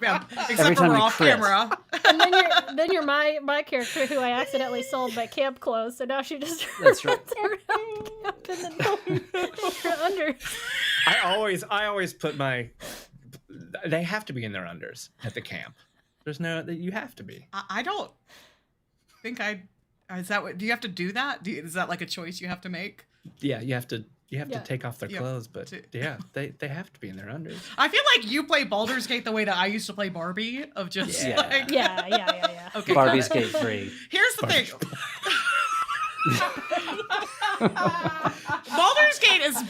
Yeah, Every except for time we're you off crit. camera. And then you're my character who I accidentally sold my camp clothes, so now she just That's right. runs around up in the under. I always put my. They have to be in their unders at the camp. There's no. You have to be. I don't think is that what? Do you have to do that? Is that like a choice you have to make? Yeah, you have to. You have Yeah. to take off their Yeah. clothes, but Yeah. they have to be in their unders. I feel like you play Baldur's Gate the way that I used to play Barbie, of just Yeah. like Yeah. Okay, Barbie's got it. Gate 3. Here's the thing. Baldur's Gate is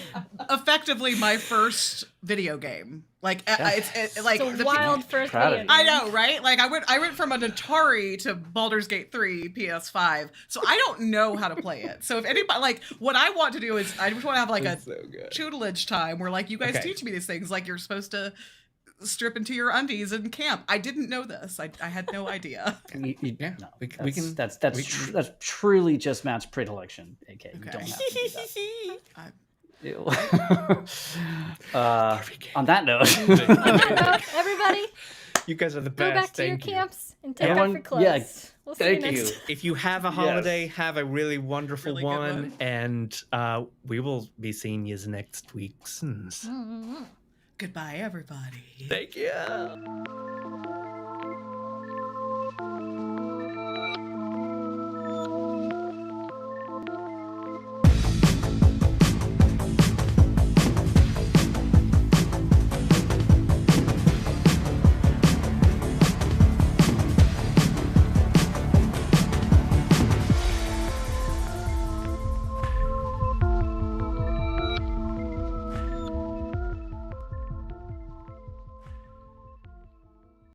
effectively my first video game. Like it's like It's a the wild first Proud of video. you. I know, right? Like I went from an Atari to Baldur's Gate 3 PS5. So I don't know how to play it. So if anybody like what I want to do is I just want to have like a So good. tutelage time where like you guys Okay. teach me these things, like you're supposed to strip into your undies in camp. I didn't know this. I had no idea. Yeah, No, we that's, can. That's we- that's truly just Matt's predilection. AK, you Okay. don't have to do that. I- Ew. On that note, Everybody, You guys are the go best. back to your Thank you. camps and take Everyone- off your clothes. yeah, We'll see thank you you. next time. If you have a holiday, have a really wonderful Really good one, one. and we will be seeing you next week. Mm-hmm. Goodbye, everybody. Thank you.